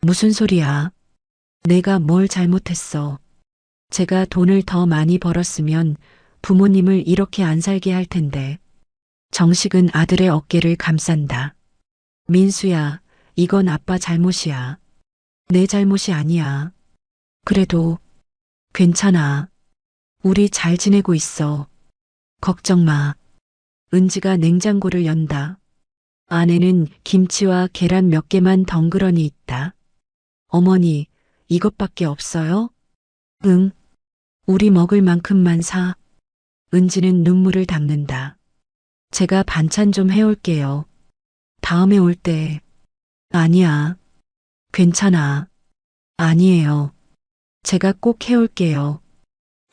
무슨 소리야? 내가 뭘 잘못했어. 제가 돈을 더 많이 벌었으면 부모님을 이렇게 안 살게 할 텐데. 정식은 아들의 어깨를 감싼다. 민수야, 이건 아빠 잘못이야. 내 잘못이 아니야. 그래도 괜찮아. 우리 잘 지내고 있어. 걱정 마. 은지가 냉장고를 연다. 안에는 김치와 계란 몇 개만 덩그러니 있다. 어머니, 이것밖에 없어요? 응. 우리 먹을 만큼만 사. 은지는 눈물을 닦는다. 제가 반찬 좀 해올게요. 다음에 올 때. 아니야. 괜찮아. 아니에요. 제가 꼭 해올게요.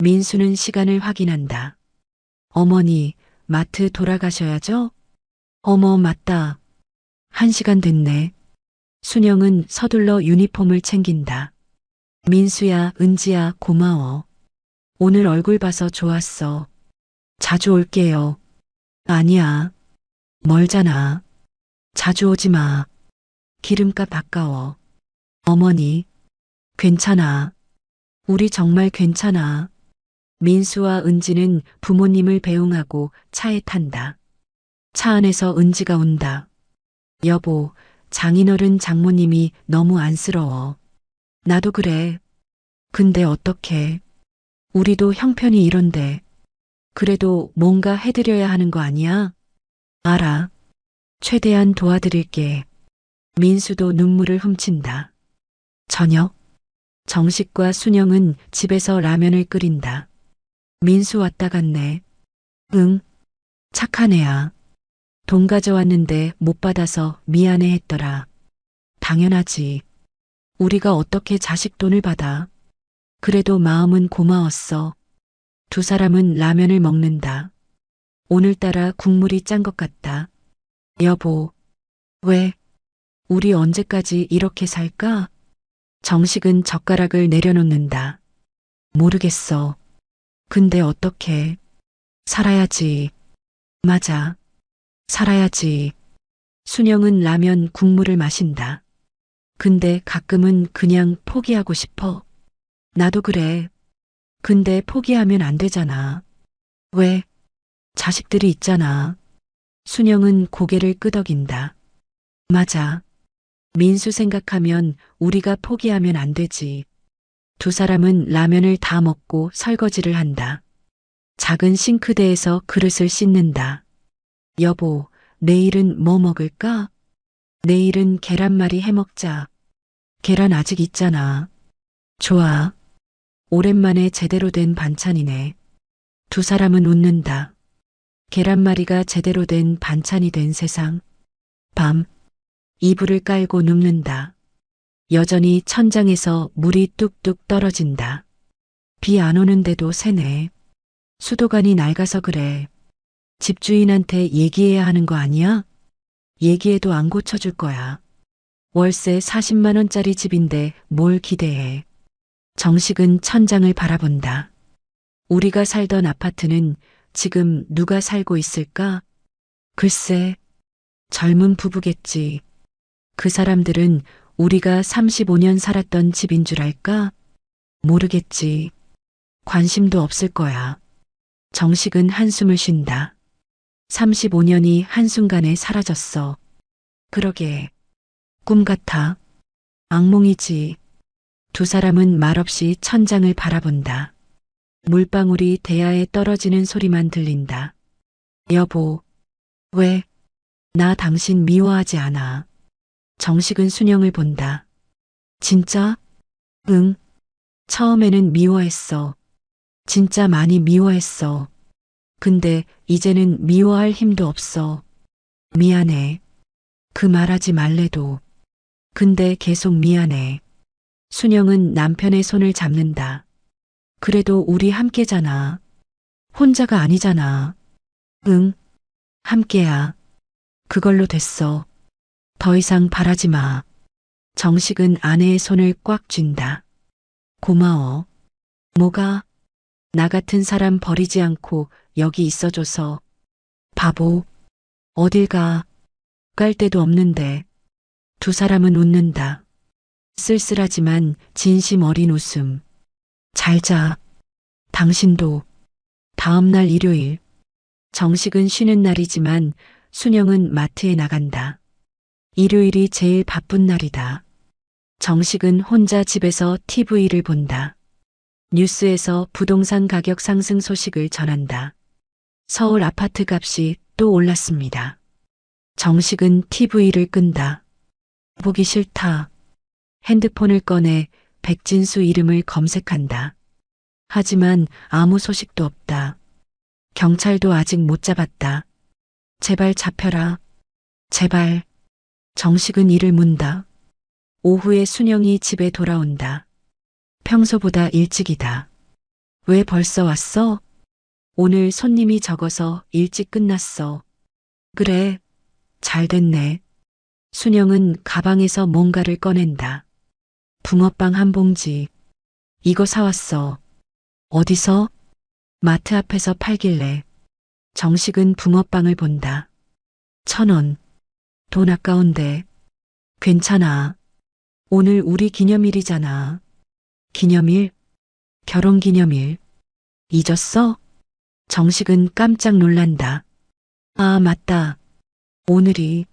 민수는 시간을 확인한다. 어머니, 마트 돌아가셔야죠? 어머, 맞다. 1시간 됐네. 순영은 서둘러 유니폼을 챙긴다. 민수야, 은지야, 고마워. 오늘 얼굴 봐서 좋았어. 자주 올게요. 아니야. 멀잖아. 자주 오지 마. 기름값 아까워. 어머니. 괜찮아. 우리 정말 괜찮아. 민수와 은지는 부모님을 배웅하고 차에 탄다. 차 안에서 은지가 운다. 여보, 장인어른 장모님이 너무 안쓰러워. 나도 그래. 근데 어떡해. 우리도 형편이 이런데. 그래도 뭔가 해드려야 하는 거 아니야? 알아. 최대한 도와드릴게. 민수도 눈물을 훔친다. 저녁, 정식과 순영은 집에서 라면을 끓인다. 민수 왔다 갔네. 응, 착한 애야. 돈 가져왔는데 못 받아서 미안해 했더라. 당연하지. 우리가 어떻게 자식 돈을 받아. 그래도 마음은 고마웠어. 두 사람은 라면을 먹는다. 오늘따라 국물이 짠 것 같다. 여보, 왜? 우리 언제까지 이렇게 살까? 정식은 젓가락을 내려놓는다. 모르겠어. 근데 어떻게? 살아야지. 맞아. 살아야지. 순영은 라면 국물을 마신다. 근데 가끔은 그냥 포기하고 싶어. 나도 그래. 근데 포기하면 안 되잖아. 왜? 자식들이 있잖아. 순영은 고개를 끄덕인다. 맞아. 민수 생각하면 우리가 포기하면 안 되지. 두 사람은 라면을 다 먹고 설거지를 한다. 작은 싱크대에서 그릇을 씻는다. 여보, 내일은 뭐 먹을까? 내일은 계란말이 해 먹자. 계란 아직 있잖아. 좋아. 오랜만에 제대로 된 반찬이네. 두 사람은 웃는다. 계란말이가 제대로 된 반찬이 된 세상. 밤, 이불을 깔고 눕는다. 여전히 천장에서 물이 뚝뚝 떨어진다. 비 안 오는데도 새네. 수도관이 낡아서 그래. 집주인한테 얘기해야 하는 거 아니야? 얘기해도 안 고쳐줄 거야. 월세 40만 원짜리 집인데 뭘 기대해. 정식은 천장을 바라본다. 우리가 살던 아파트는 지금 누가 살고 있을까? 글쎄, 젊은 부부겠지. 그 사람들은 우리가 35년 살았던 집인 줄 알까? 모르겠지. 관심도 없을 거야. 정식은 한숨을 쉰다. 35년이 한순간에 사라졌어. 그러게. 꿈 같아. 악몽이지. 두 사람은 말없이 천장을 바라본다. 물방울이 대야에 떨어지는 소리만 들린다. 여보, 왜? 나 당신 미워하지 않아. 정식은 순영을 본다. 진짜? 응. 처음에는 미워했어. 진짜 많이 미워했어. 근데 이제는 미워할 힘도 없어. 미안해. 그 말하지 말래도. 근데 계속 미안해. 순영은 남편의 손을 잡는다. 그래도 우리 함께잖아. 혼자가 아니잖아. 응, 함께야. 그걸로 됐어. 더 이상 바라지 마. 정식은 아내의 손을 꽉 쥔다. 고마워. 뭐가? 나 같은 사람 버리지 않고 여기 있어줘서. 바보. 어딜 가. 깔 데도 없는데. 두 사람은 웃는다. 쓸쓸하지만 진심 어린 웃음. 잘 자. 당신도. 다음 날 일요일. 정식은 쉬는 날이지만 순영은 마트에 나간다. 일요일이 제일 바쁜 날이다. 정식은 혼자 집에서 TV를 본다. 뉴스에서 부동산 가격 상승 소식을 전한다. 서울 아파트 값이 또 올랐습니다. 정식은 TV를 끈다. 보기 싫다. 핸드폰을 꺼내 백진수 이름을 검색한다. 하지만 아무 소식도 없다. 경찰도 아직 못 잡았다. 제발 잡혀라. 제발. 정식은 이를 문다. 오후에 순영이 집에 돌아온다. 평소보다 일찍이다. 왜 벌써 왔어? 오늘 손님이 적어서 일찍 끝났어. 그래, 잘 됐네. 순영은 가방에서 뭔가를 꺼낸다. 붕어빵 한 봉지. 이거 사왔어. 어디서? 마트 앞에서 팔길래. 정식은 붕어빵을 본다. 1,000원. 돈 아까운데. 괜찮아. 오늘 우리 기념일이잖아. 기념일? 결혼기념일. 잊었어? 정식은 깜짝 놀란다. 아, 맞다. 오늘이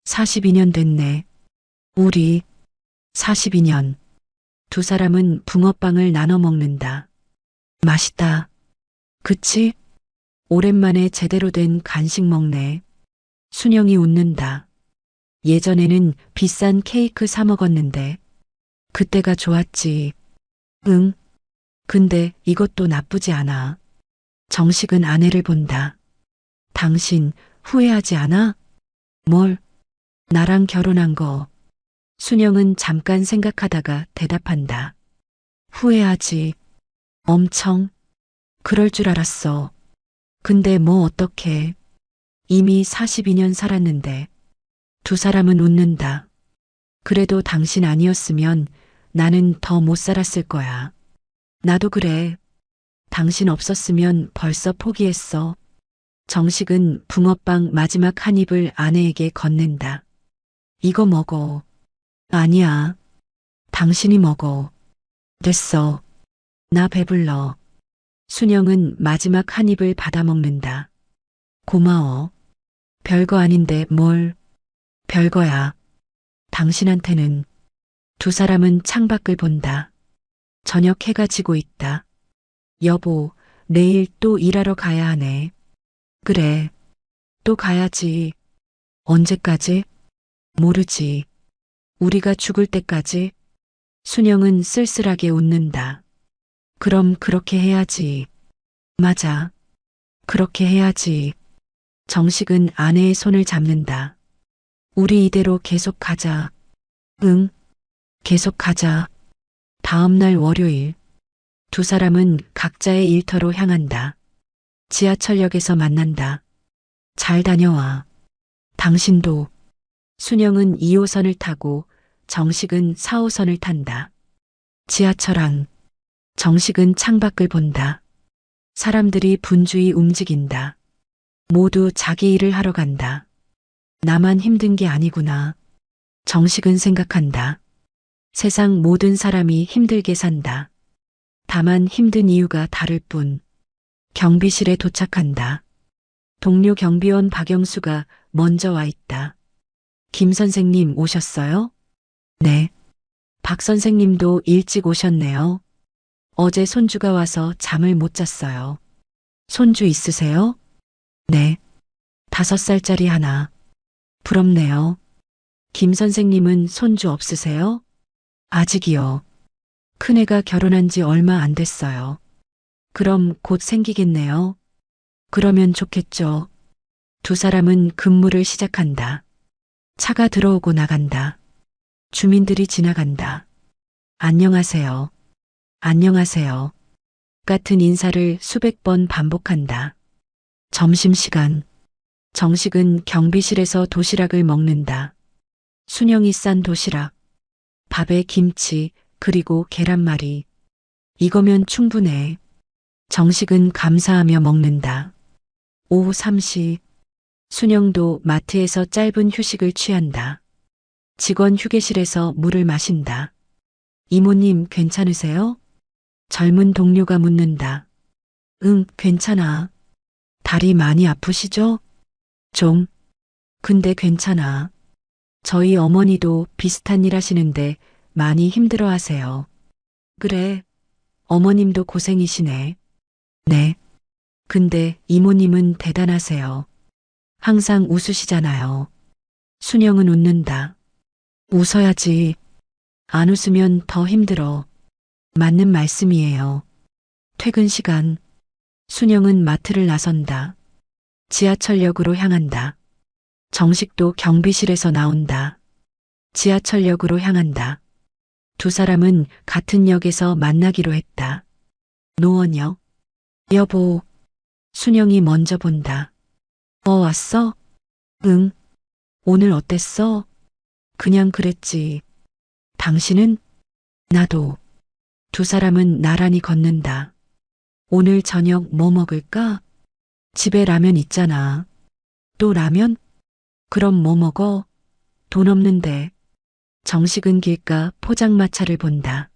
42년 됐네. 우리 42년. 두 사람은 붕어빵을 나눠 먹는다. 맛있다. 그치? 오랜만에 제대로 된 간식 먹네. 순영이 웃는다. 예전에는 비싼 케이크 사 먹었는데 그때가 좋았지. 응. 근데 이것도 나쁘지 않아. 정식은 아내를 본다. 당신 후회하지 않아? 뭘? 나랑 결혼한 거. 순영은 잠깐 생각하다가 대답한다. 후회하지. 엄청. 그럴 줄 알았어. 근데 뭐 어떡해. 이미 42년 살았는데. 두 사람은 웃는다. 그래도 당신 아니었으면 나는 더 못 살았을 거야. 나도 그래. 당신 없었으면 벌써 포기했어. 정식은 붕어빵 마지막 한 입을 아내에게 건넨다. 이거 먹어. 아니야. 당신이 먹어. 됐어. 나 배불러. 순영은 마지막 한 입을 받아 먹는다. 고마워. 별거 아닌데 뭘. 별거야. 당신한테는. 두 사람은 창밖을 본다. 저녁 해가 지고 있다. 여보, 내일 또 일하러 가야 하네. 그래. 또 가야지. 언제까지? 모르지. 우리가 죽을 때까지? 순영은 쓸쓸하게 웃는다. 그럼 그렇게 해야지. 맞아. 그렇게 해야지. 정식은 아내의 손을 잡는다. 우리 이대로 계속 가자. 응. 계속 가자. 다음 날 월요일. 두 사람은 각자의 일터로 향한다. 지하철역에서 만난다. 잘 다녀와. 당신도. 순영은 2호선을 타고 정식은 4호선을 탄다. 지하철 안. 정식은 창밖을 본다. 사람들이 분주히 움직인다. 모두 자기 일을 하러 간다. 나만 힘든 게 아니구나. 정식은 생각한다. 세상 모든 사람이 힘들게 산다. 다만 힘든 이유가 다를 뿐. 경비실에 도착한다. 동료 경비원 박영수가 먼저 와 있다. 김 선생님 오셨어요? 네. 박 선생님도 일찍 오셨네요. 어제 손주가 와서 잠을 못 잤어요. 손주 있으세요? 네. 5살짜리 하나. 부럽네요. 김 선생님은 손주 없으세요? 아직이요. 큰애가 결혼한 지 얼마 안 됐어요. 그럼 곧 생기겠네요. 그러면 좋겠죠. 두 사람은 근무를 시작한다. 차가 들어오고 나간다. 주민들이 지나간다. 안녕하세요. 안녕하세요. 같은 인사를 수백 번 반복한다. 점심시간. 정식은 경비실에서 도시락을 먹는다. 순영이 싼 도시락. 밥에 김치, 그리고 계란말이. 이거면 충분해. 정식은 감사하며 먹는다. 오후 3시. 순영도 마트에서 짧은 휴식을 취한다. 직원 휴게실에서 물을 마신다. 이모님 괜찮으세요? 젊은 동료가 묻는다. 응, 괜찮아. 다리 많이 아프시죠? 좀. 근데 괜찮아. 저희 어머니도 비슷한 일 하시는데 많이 힘들어 하세요. 그래. 어머님도 고생이시네. 네. 근데 이모님은 대단하세요. 항상 웃으시잖아요. 순영은 웃는다. 웃어야지. 안 웃으면 더 힘들어. 맞는 말씀이에요. 퇴근 시간. 순영은 마트를 나선다. 지하철역으로 향한다. 정식도 경비실에서 나온다. 지하철역으로 향한다. 두 사람은 같은 역에서 만나기로 했다. 노원역. 여보. 순영이 먼저 본다. 왔어? 응. 오늘 어땠어? 그냥 그랬지. 당신은? 나도. 두 사람은 나란히 걷는다. 오늘 저녁 뭐 먹을까? 집에 라면 있잖아. 또 라면? 그럼 뭐 먹어? 돈 없는데. 정식은 길가 포장마차를 본다.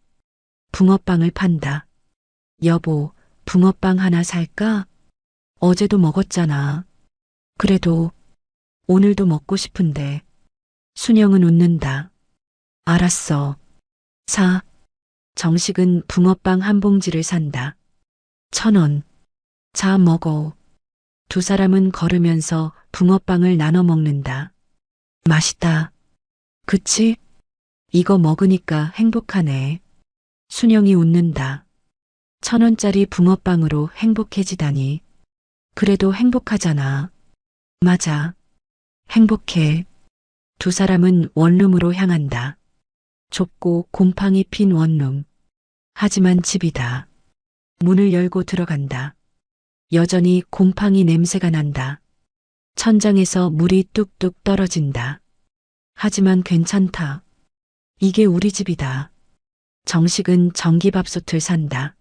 붕어빵을 판다. 여보, 붕어빵 하나 살까? 어제도 먹었잖아. 그래도 오늘도 먹고 싶은데. 순영은 웃는다. 알았어. 사. 정식은 붕어빵 한 봉지를 산다. 1,000원. 자, 먹어. 두 사람은 걸으면서 붕어빵을 나눠 먹는다. 맛있다. 그치? 이거 먹으니까 행복하네. 순영이 웃는다. 1,000원짜리 붕어빵으로 행복해지다니. 그래도 행복하잖아. 맞아. 행복해. 두 사람은 원룸으로 향한다. 좁고 곰팡이 핀 원룸. 하지만 집이다. 문을 열고 들어간다. 여전히 곰팡이 냄새가 난다. 천장에서 물이 뚝뚝 떨어진다. 하지만 괜찮다. 이게 우리 집이다. 정식은 전기밥솥을 산다.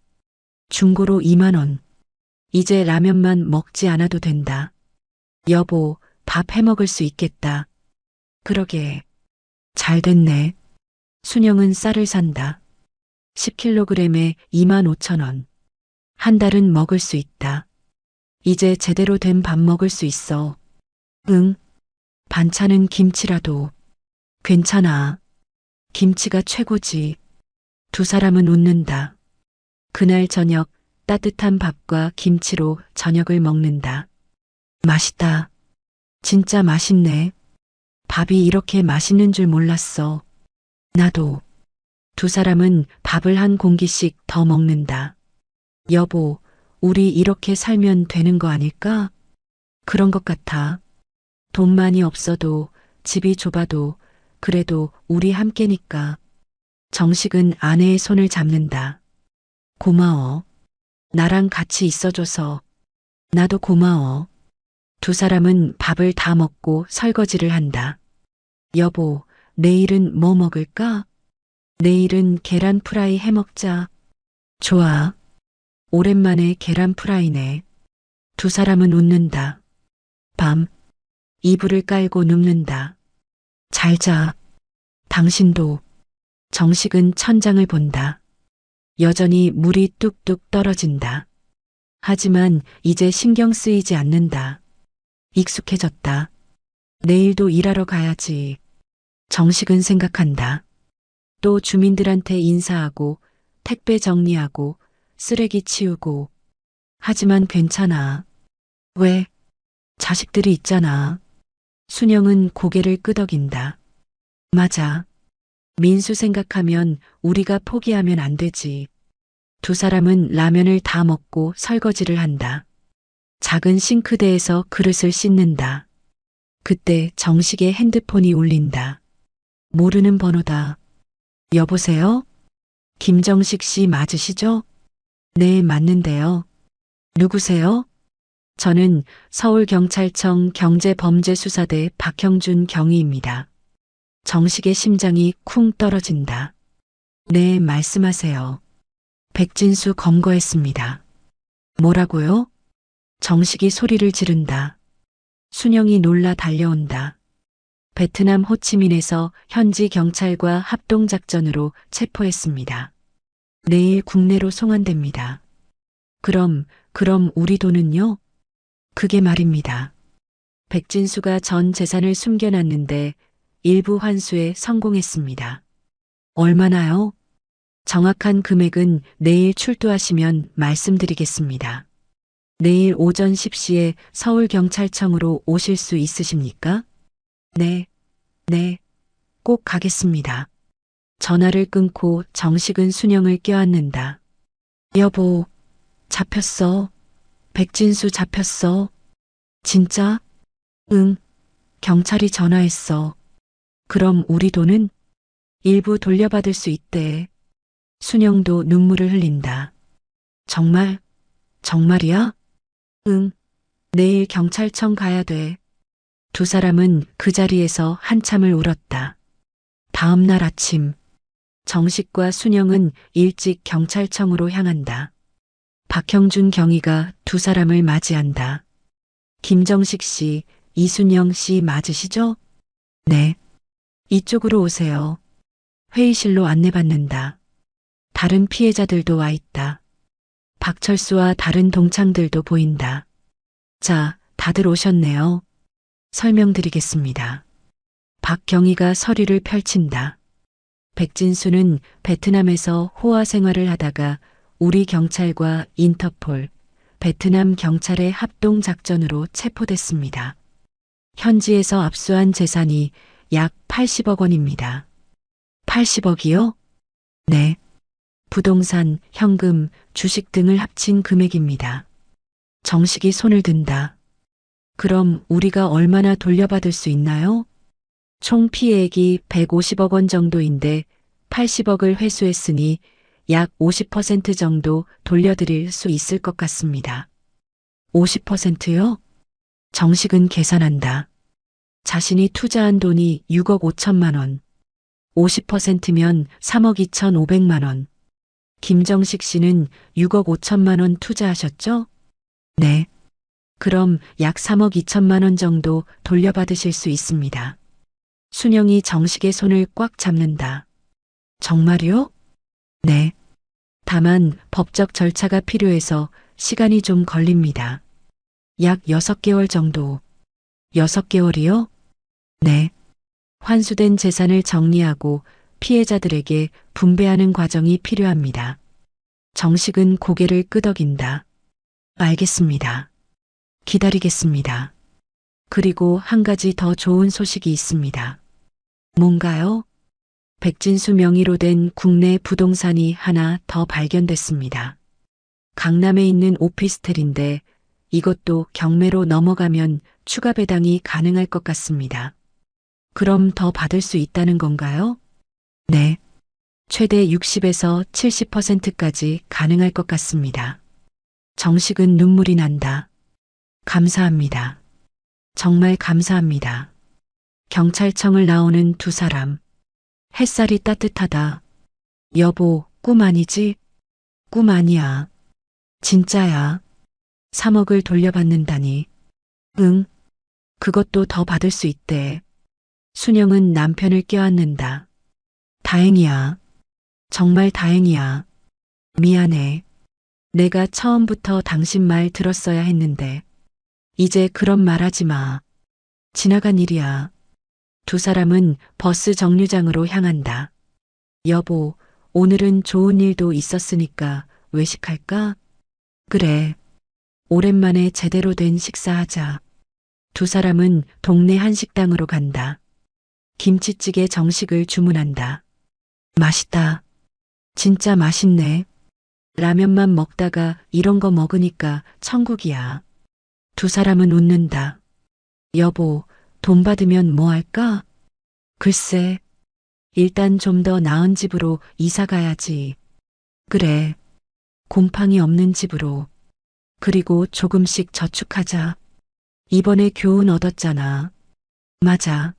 중고로 2만 원. 이제 라면만 먹지 않아도 된다. 여보, 밥 해 먹을 수 있겠다. 그러게. 잘 됐네. 순영은 쌀을 산다. 10kg에 25,000원. 한 달은 먹을 수 있다. 이제 제대로 된 밥 먹을 수 있어. 응. 반찬은 김치라도. 괜찮아. 김치가 최고지. 두 사람은 웃는다. 그날 저녁 따뜻한 밥과 김치로 저녁을 먹는다. 맛있다. 진짜 맛있네. 밥이 이렇게 맛있는 줄 몰랐어. 나도. 두 사람은 밥을 한 공기씩 더 먹는다. 여보, 우리 이렇게 살면 되는 거 아닐까? 그런 것 같아. 돈 많이 없어도, 집이 좁아도, 그래도 우리 함께니까. 정식은 아내의 손을 잡는다. 고마워. 나랑 같이 있어줘서. 나도 고마워. 두 사람은 밥을 다 먹고 설거지를 한다. 여보, 내일은 뭐 먹을까? 내일은 계란 프라이 해 먹자. 좋아. 오랜만에 계란 프라이네. 두 사람은 웃는다. 밤. 이불을 깔고 눕는다. 잘 자. 당신도. 정식은 천장을 본다. 여전히 물이 뚝뚝 떨어진다. 하지만 이제 신경 쓰이지 않는다. 익숙해졌다. 내일도 일하러 가야지. 정식은 생각한다. 또 주민들한테 인사하고, 택배 정리하고, 쓰레기 치우고. 하지만 괜찮아. 왜? 자식들이 있잖아. 순영은 고개를 끄덕인다. 맞아. 민수 생각하면 우리가 포기하면 안 되지. 두 사람은 라면을 다 먹고 설거지를 한다. 작은 싱크대에서 그릇을 씻는다. 그때 정식의 핸드폰이 울린다. 모르는 번호다. 여보세요? 김정식 씨 맞으시죠? 네, 맞는데요. 누구세요? 저는 서울경찰청 경제범죄수사대 박형준 경위입니다. 정식의 심장이 쿵 떨어진다. 네, 말씀하세요. 백진수 검거했습니다. 뭐라고요? 정식이 소리를 지른다. 순영이 놀라 달려온다. 베트남 호치민에서 현지 경찰과 합동작전으로 체포했습니다. 내일 국내로 송환됩니다. 그럼 우리 돈은요? 그게 말입니다. 백진수가 전 재산을 숨겨놨는데 일부 환수에 성공했습니다. 얼마나요? 정확한 금액은 내일 출두하시면 말씀드리겠습니다. 내일 오전 10시에 서울경찰청으로 오실 수 있으십니까? 네, 꼭 가겠습니다. 전화를 끊고 정식은 순영을 껴안는다. 여보, 잡혔어. 백진수 잡혔어. 진짜? 응, 경찰이 전화했어. 그럼 우리 돈은? 일부 돌려받을 수 있대. 순영도 눈물을 흘린다. 정말? 정말이야? 응, 내일 경찰청 가야 돼. 두 사람은 그 자리에서 한참을 울었다. 다음 날 아침, 정식과 순영은 일찍 경찰청으로 향한다. 박형준 경위가 두 사람을 맞이한다. 김정식 씨, 이순영 씨 맞으시죠? 네. 이쪽으로 오세요. 회의실로 안내받는다. 다른 피해자들도 와 있다. 박철수와 다른 동창들도 보인다. 자, 다들 오셨네요. 설명드리겠습니다. 박경희가 서류를 펼친다. 백진수는 베트남에서 호화 생활을 하다가 우리 경찰과 인터폴, 베트남 경찰의 합동 작전으로 체포됐습니다. 현지에서 압수한 재산이 약 80억 원입니다. 80억이요? 네. 부동산, 현금, 주식 등을 합친 금액입니다. 정식이 손을 든다. 그럼 우리가 얼마나 돌려받을 수 있나요? 총 피해액이 150억 원 정도인데 80억을 회수했으니 약 50% 정도 돌려드릴 수 있을 것 같습니다. 50%요? 정식은 계산한다. 자신이 투자한 돈이 6억 5천만 원. 50%면 3억 2,500만 원. 김정식 씨는 6억 5천만 원 투자하셨죠? 네. 그럼 약 3억 2천만 원 정도 돌려받으실 수 있습니다. 순영이 정식의 손을 꽉 잡는다. 정말요? 네. 다만 법적 절차가 필요해서 시간이 좀 걸립니다. 약 6개월 정도. 6개월이요? 네. 환수된 재산을 정리하고 피해자들에게 분배하는 과정이 필요합니다. 정식은 고개를 끄덕인다. 알겠습니다. 기다리겠습니다. 그리고 한 가지 더 좋은 소식이 있습니다. 뭔가요? 백진수 명의로 된 국내 부동산이 하나 더 발견됐습니다. 강남에 있는 오피스텔인데 이것도 경매로 넘어가면 추가 배당이 가능할 것 같습니다. 그럼 더 받을 수 있다는 건가요? 네. 최대 60에서 70%까지 가능할 것 같습니다. 정식은 눈물이 난다. 감사합니다. 정말 감사합니다. 경찰청을 나오는 두 사람. 햇살이 따뜻하다. 여보, 꿈 아니지? 꿈 아니야. 진짜야. 3억을 돌려받는다니. 응. 그것도 더 받을 수 있대. 순영은 남편을 껴안는다. 다행이야. 정말 다행이야. 미안해. 내가 처음부터 당신 말 들었어야 했는데. 이제 그런 말 하지 마. 지나간 일이야. 두 사람은 버스 정류장으로 향한다. 여보, 오늘은 좋은 일도 있었으니까 외식할까? 그래. 오랜만에 제대로 된 식사하자. 두 사람은 동네 한식당으로 간다. 김치찌개 정식을 주문한다. 맛있다. 진짜 맛있네. 라면만 먹다가 이런 거 먹으니까 천국이야. 두 사람은 웃는다. 여보, 돈 받으면 뭐 할까? 글쎄, 일단 좀 더 나은 집으로 이사 가야지. 그래. 곰팡이 없는 집으로. 그리고 조금씩 저축하자. 이번에 교훈 얻었잖아. 맞아.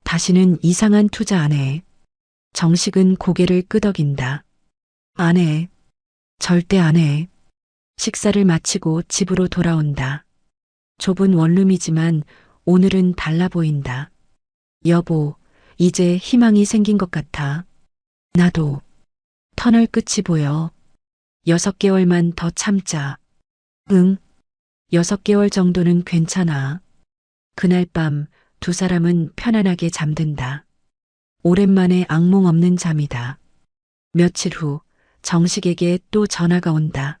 다시는 이상한 투자 안 해. 정식은 고개를 끄덕인다. 안 해. 절대 안 해. 식사를 마치고 집으로 돌아온다. 좁은 원룸이지만 오늘은 달라 보인다. 여보, 이제 희망이 생긴 것 같아. 나도. 터널 끝이 보여. 6개월만 더 참자. 응. 6개월 정도는 괜찮아. 그날 밤 두 사람은 편안하게 잠든다. 오랜만에 악몽 없는 잠이다. 며칠 후 정식에게 또 전화가 온다.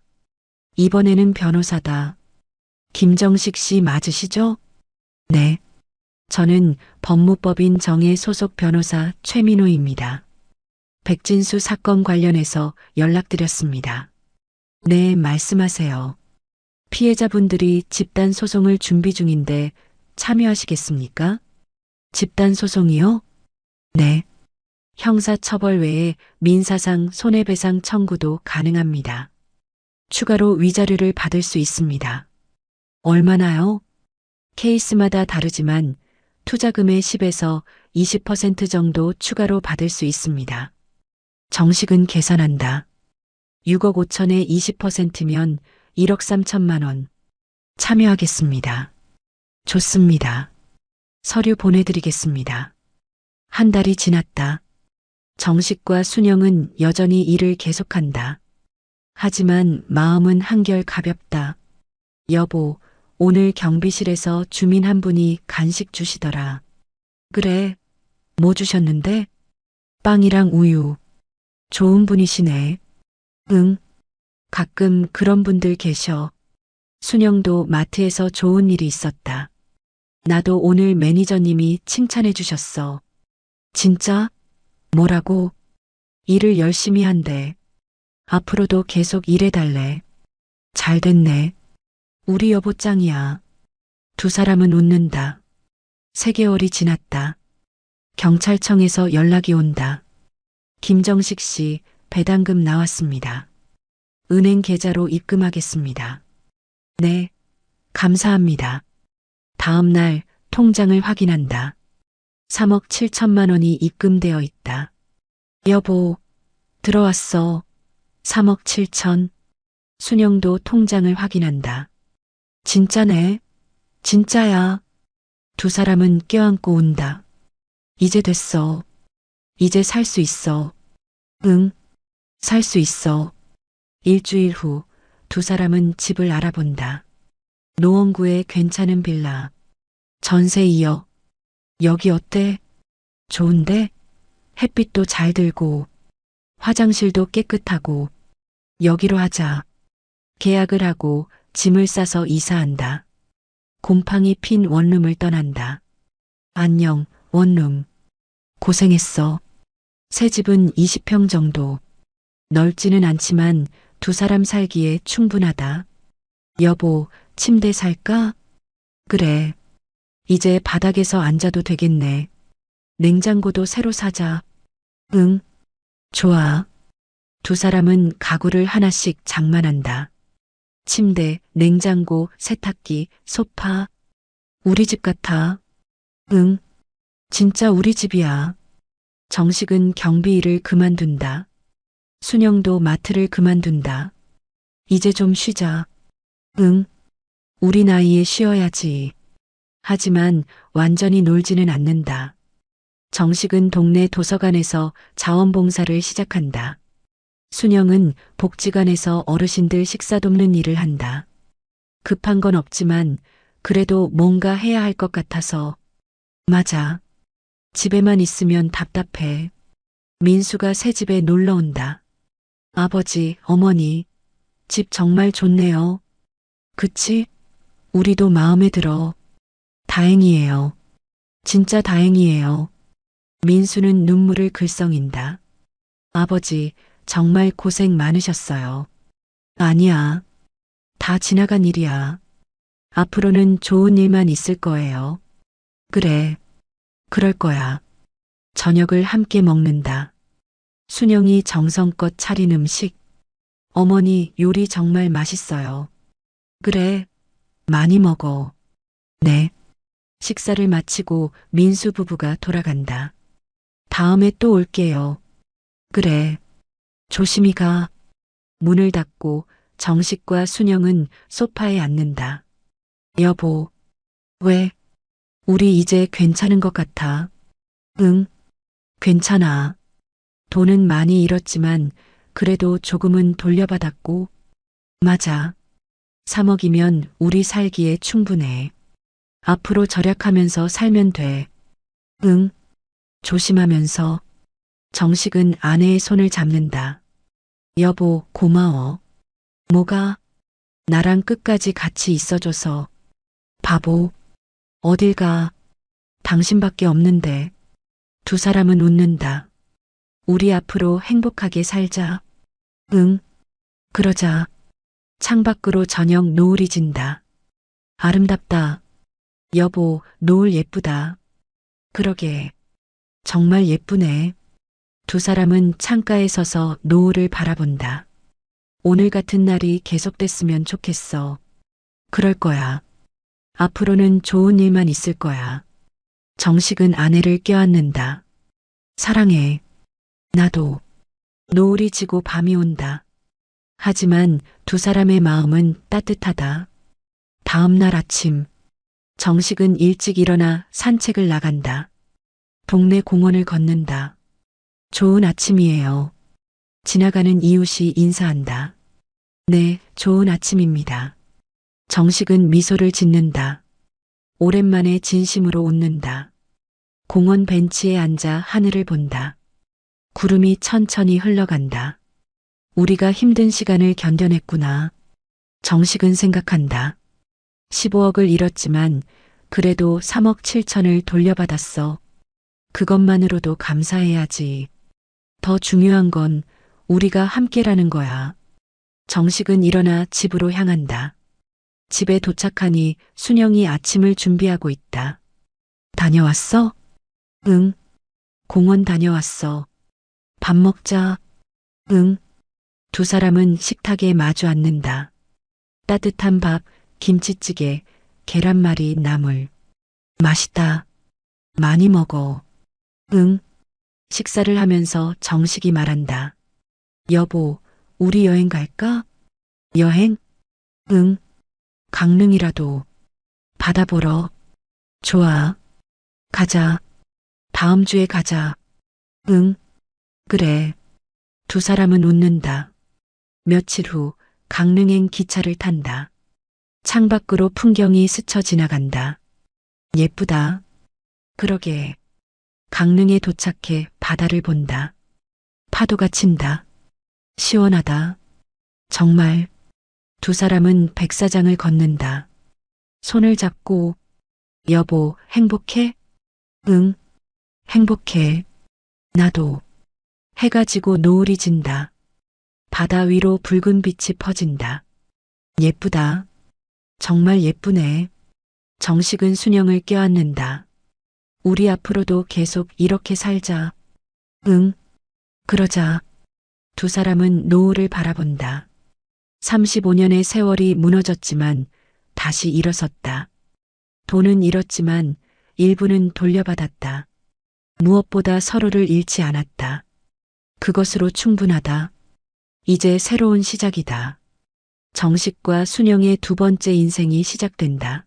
이번에는 변호사다. 김정식 씨 맞으시죠? 네. 저는 법무법인 정의 소속 변호사 최민호입니다. 백진수 사건 관련해서 연락드렸습니다. 네, 말씀하세요. 피해자분들이 집단 소송을 준비 중인데 참여하시겠습니까? 집단 소송이요? 네. 형사처벌 외에 민사상 손해배상 청구도 가능합니다. 추가로 위자료를 받을 수 있습니다. 얼마나요? 케이스마다 다르지만 투자금의 10에서 20% 정도 추가로 받을 수 있습니다. 정식은 계산한다. 6억 5천에 20%면 1억 3천만 원. 참여하겠습니다. 좋습니다. 서류 보내드리겠습니다. 한 달이 지났다. 정식과 순영은 여전히 일을 계속한다. 하지만 마음은 한결 가볍다. 여보, 오늘 경비실에서 주민 한 분이 간식 주시더라. 그래. 뭐 주셨는데? 빵이랑 우유. 좋은 분이시네. 응. 가끔 그런 분들 계셔. 순영도 마트에서 좋은 일이 있었다. 나도 오늘 매니저님이 칭찬해 주셨어. 진짜? 뭐라고? 일을 열심히 한대. 앞으로도 계속 일해달래. 잘 됐네. 우리 여보 짱이야. 두 사람은 웃는다. 3개월이 지났다. 경찰청에서 연락이 온다. 김정식 씨 배당금 나왔습니다. 은행 계좌로 입금하겠습니다. 네, 감사합니다. 다음 날 통장을 확인한다. 3억 7천만 원이 입금되어 있다. 여보, 들어왔어. 3억 7천. 순영도 통장을 확인한다. 진짜네. 진짜야. 두 사람은 껴안고 운다. 이제 됐어. 이제 살 수 있어. 응, 살 수 있어. 일주일 후 두 사람은 집을 알아본다. 노원구의 괜찮은 빌라. 전세 2억. 여기 어때? 좋은데? 햇빛도 잘 들고 화장실도 깨끗하고 여기로 하자. 계약을 하고 짐을 싸서 이사한다. 곰팡이 핀 원룸을 떠난다. 안녕, 원룸. 고생했어. 새 집은 20평 정도. 넓지는 않지만 두 사람 살기에 충분하다. 여보, 침대 살까? 그래. 이제 바닥에서 앉아도 되겠네. 냉장고도 새로 사자. 응, 좋아. 두 사람은 가구를 하나씩 장만한다. 침대, 냉장고, 세탁기, 소파. 우리 집 같아. 응, 진짜 우리 집이야. 정식은 경비 일을 그만둔다. 순영도 마트를 그만둔다. 이제 좀 쉬자. 응, 우리 나이에 쉬어야지. 하지만 완전히 놀지는 않는다. 정식은 동네 도서관에서 자원봉사를 시작한다. 순영은 복지관에서 어르신들 식사 돕는 일을 한다. 급한 건 없지만 그래도 뭔가 해야 할 것 같아서. 맞아. 집에만 있으면 답답해. 민수가 새 집에 놀러 온다. 아버지, 어머니, 집 정말 좋네요. 그치? 우리도 마음에 들어. 다행이에요. 진짜 다행이에요. 민수는 눈물을 글썽인다. 아버지, 정말 고생 많으셨어요. 아니야. 다 지나간 일이야. 앞으로는 좋은 일만 있을 거예요. 그래. 그럴 거야. 저녁을 함께 먹는다. 순영이 정성껏 차린 음식. 어머니 요리 정말 맛있어요. 그래. 많이 먹어. 네. 식사를 마치고 민수 부부가 돌아간다. 다음에 또 올게요. 그래. 조심히 가. 문을 닫고 정식과 순영은 소파에 앉는다. 여보. 왜? 우리 이제 괜찮은 것 같아. 응, 괜찮아. 돈은 많이 잃었지만 그래도 조금은 돌려받았고. 맞아. 3억이면 우리 살기에 충분해. 앞으로 절약하면서 살면 돼. 응, 조심하면서. 정식은 아내의 손을 잡는다. 여보, 고마워. 뭐가? 나랑 끝까지 같이 있어줘서. 바보. 어딜 가. 당신밖에 없는데. 두 사람은 웃는다. 우리 앞으로 행복하게 살자. 응, 그러자. 창밖으로 저녁 노을이 진다. 아름답다. 여보, 노을 예쁘다. 그러게. 정말 예쁘네. 두 사람은 창가에 서서 노을을 바라본다. 오늘 같은 날이 계속됐으면 좋겠어. 그럴 거야. 앞으로는 좋은 일만 있을 거야. 정식은 아내를 껴안는다. 사랑해. 나도. 노을이 지고 밤이 온다. 하지만 두 사람의 마음은 따뜻하다. 다음 날 아침, 정식은 일찍 일어나 산책을 나간다. 동네 공원을 걷는다. 좋은 아침이에요. 지나가는 이웃이 인사한다. 네, 좋은 아침입니다. 정식은 미소를 짓는다. 오랜만에 진심으로 웃는다. 공원 벤치에 앉아 하늘을 본다. 구름이 천천히 흘러간다. 우리가 힘든 시간을 견뎌냈구나. 정식은 생각한다. 15억을 잃었지만 그래도 3억 7천을 돌려받았어. 그것만으로도 감사해야지. 더 중요한 건 우리가 함께라는 거야. 정식은 일어나 집으로 향한다. 집에 도착하니 순영이 아침을 준비하고 있다. 다녀왔어? 응. 공원 다녀왔어. 밥 먹자. 응. 두 사람은 식탁에 마주 앉는다. 따뜻한 밥, 김치찌개, 계란말이, 나물. 맛있다. 많이 먹어. 응. 식사를 하면서 정식이 말한다. 여보, 우리 여행 갈까? 여행? 응. 강릉이라도. 바다 보러. 좋아. 가자. 다음 주에 가자. 응. 그래. 두 사람은 웃는다. 며칠 후 강릉행 기차를 탄다. 창밖으로 풍경이 스쳐 지나간다. 예쁘다. 그러게. 강릉에 도착해 바다를 본다. 파도가 친다. 시원하다. 정말. 두 사람은 백사장을 걷는다. 손을 잡고, 여보, 행복해? 응, 행복해. 나도. 해가 지고 노을이 진다. 바다 위로 붉은 빛이 퍼진다. 예쁘다. 정말 예쁘네. 정식은 순영을 껴안는다. 우리 앞으로도 계속 이렇게 살자. 응, 그러자. 두 사람은 노을을 바라본다. 35년의 세월이 무너졌지만 다시 일어섰다. 돈은 잃었지만 일부는 돌려받았다. 무엇보다 서로를 잃지 않았다. 그것으로 충분하다. 이제 새로운 시작이다. 정식과 순영의 두 번째 인생이 시작된다.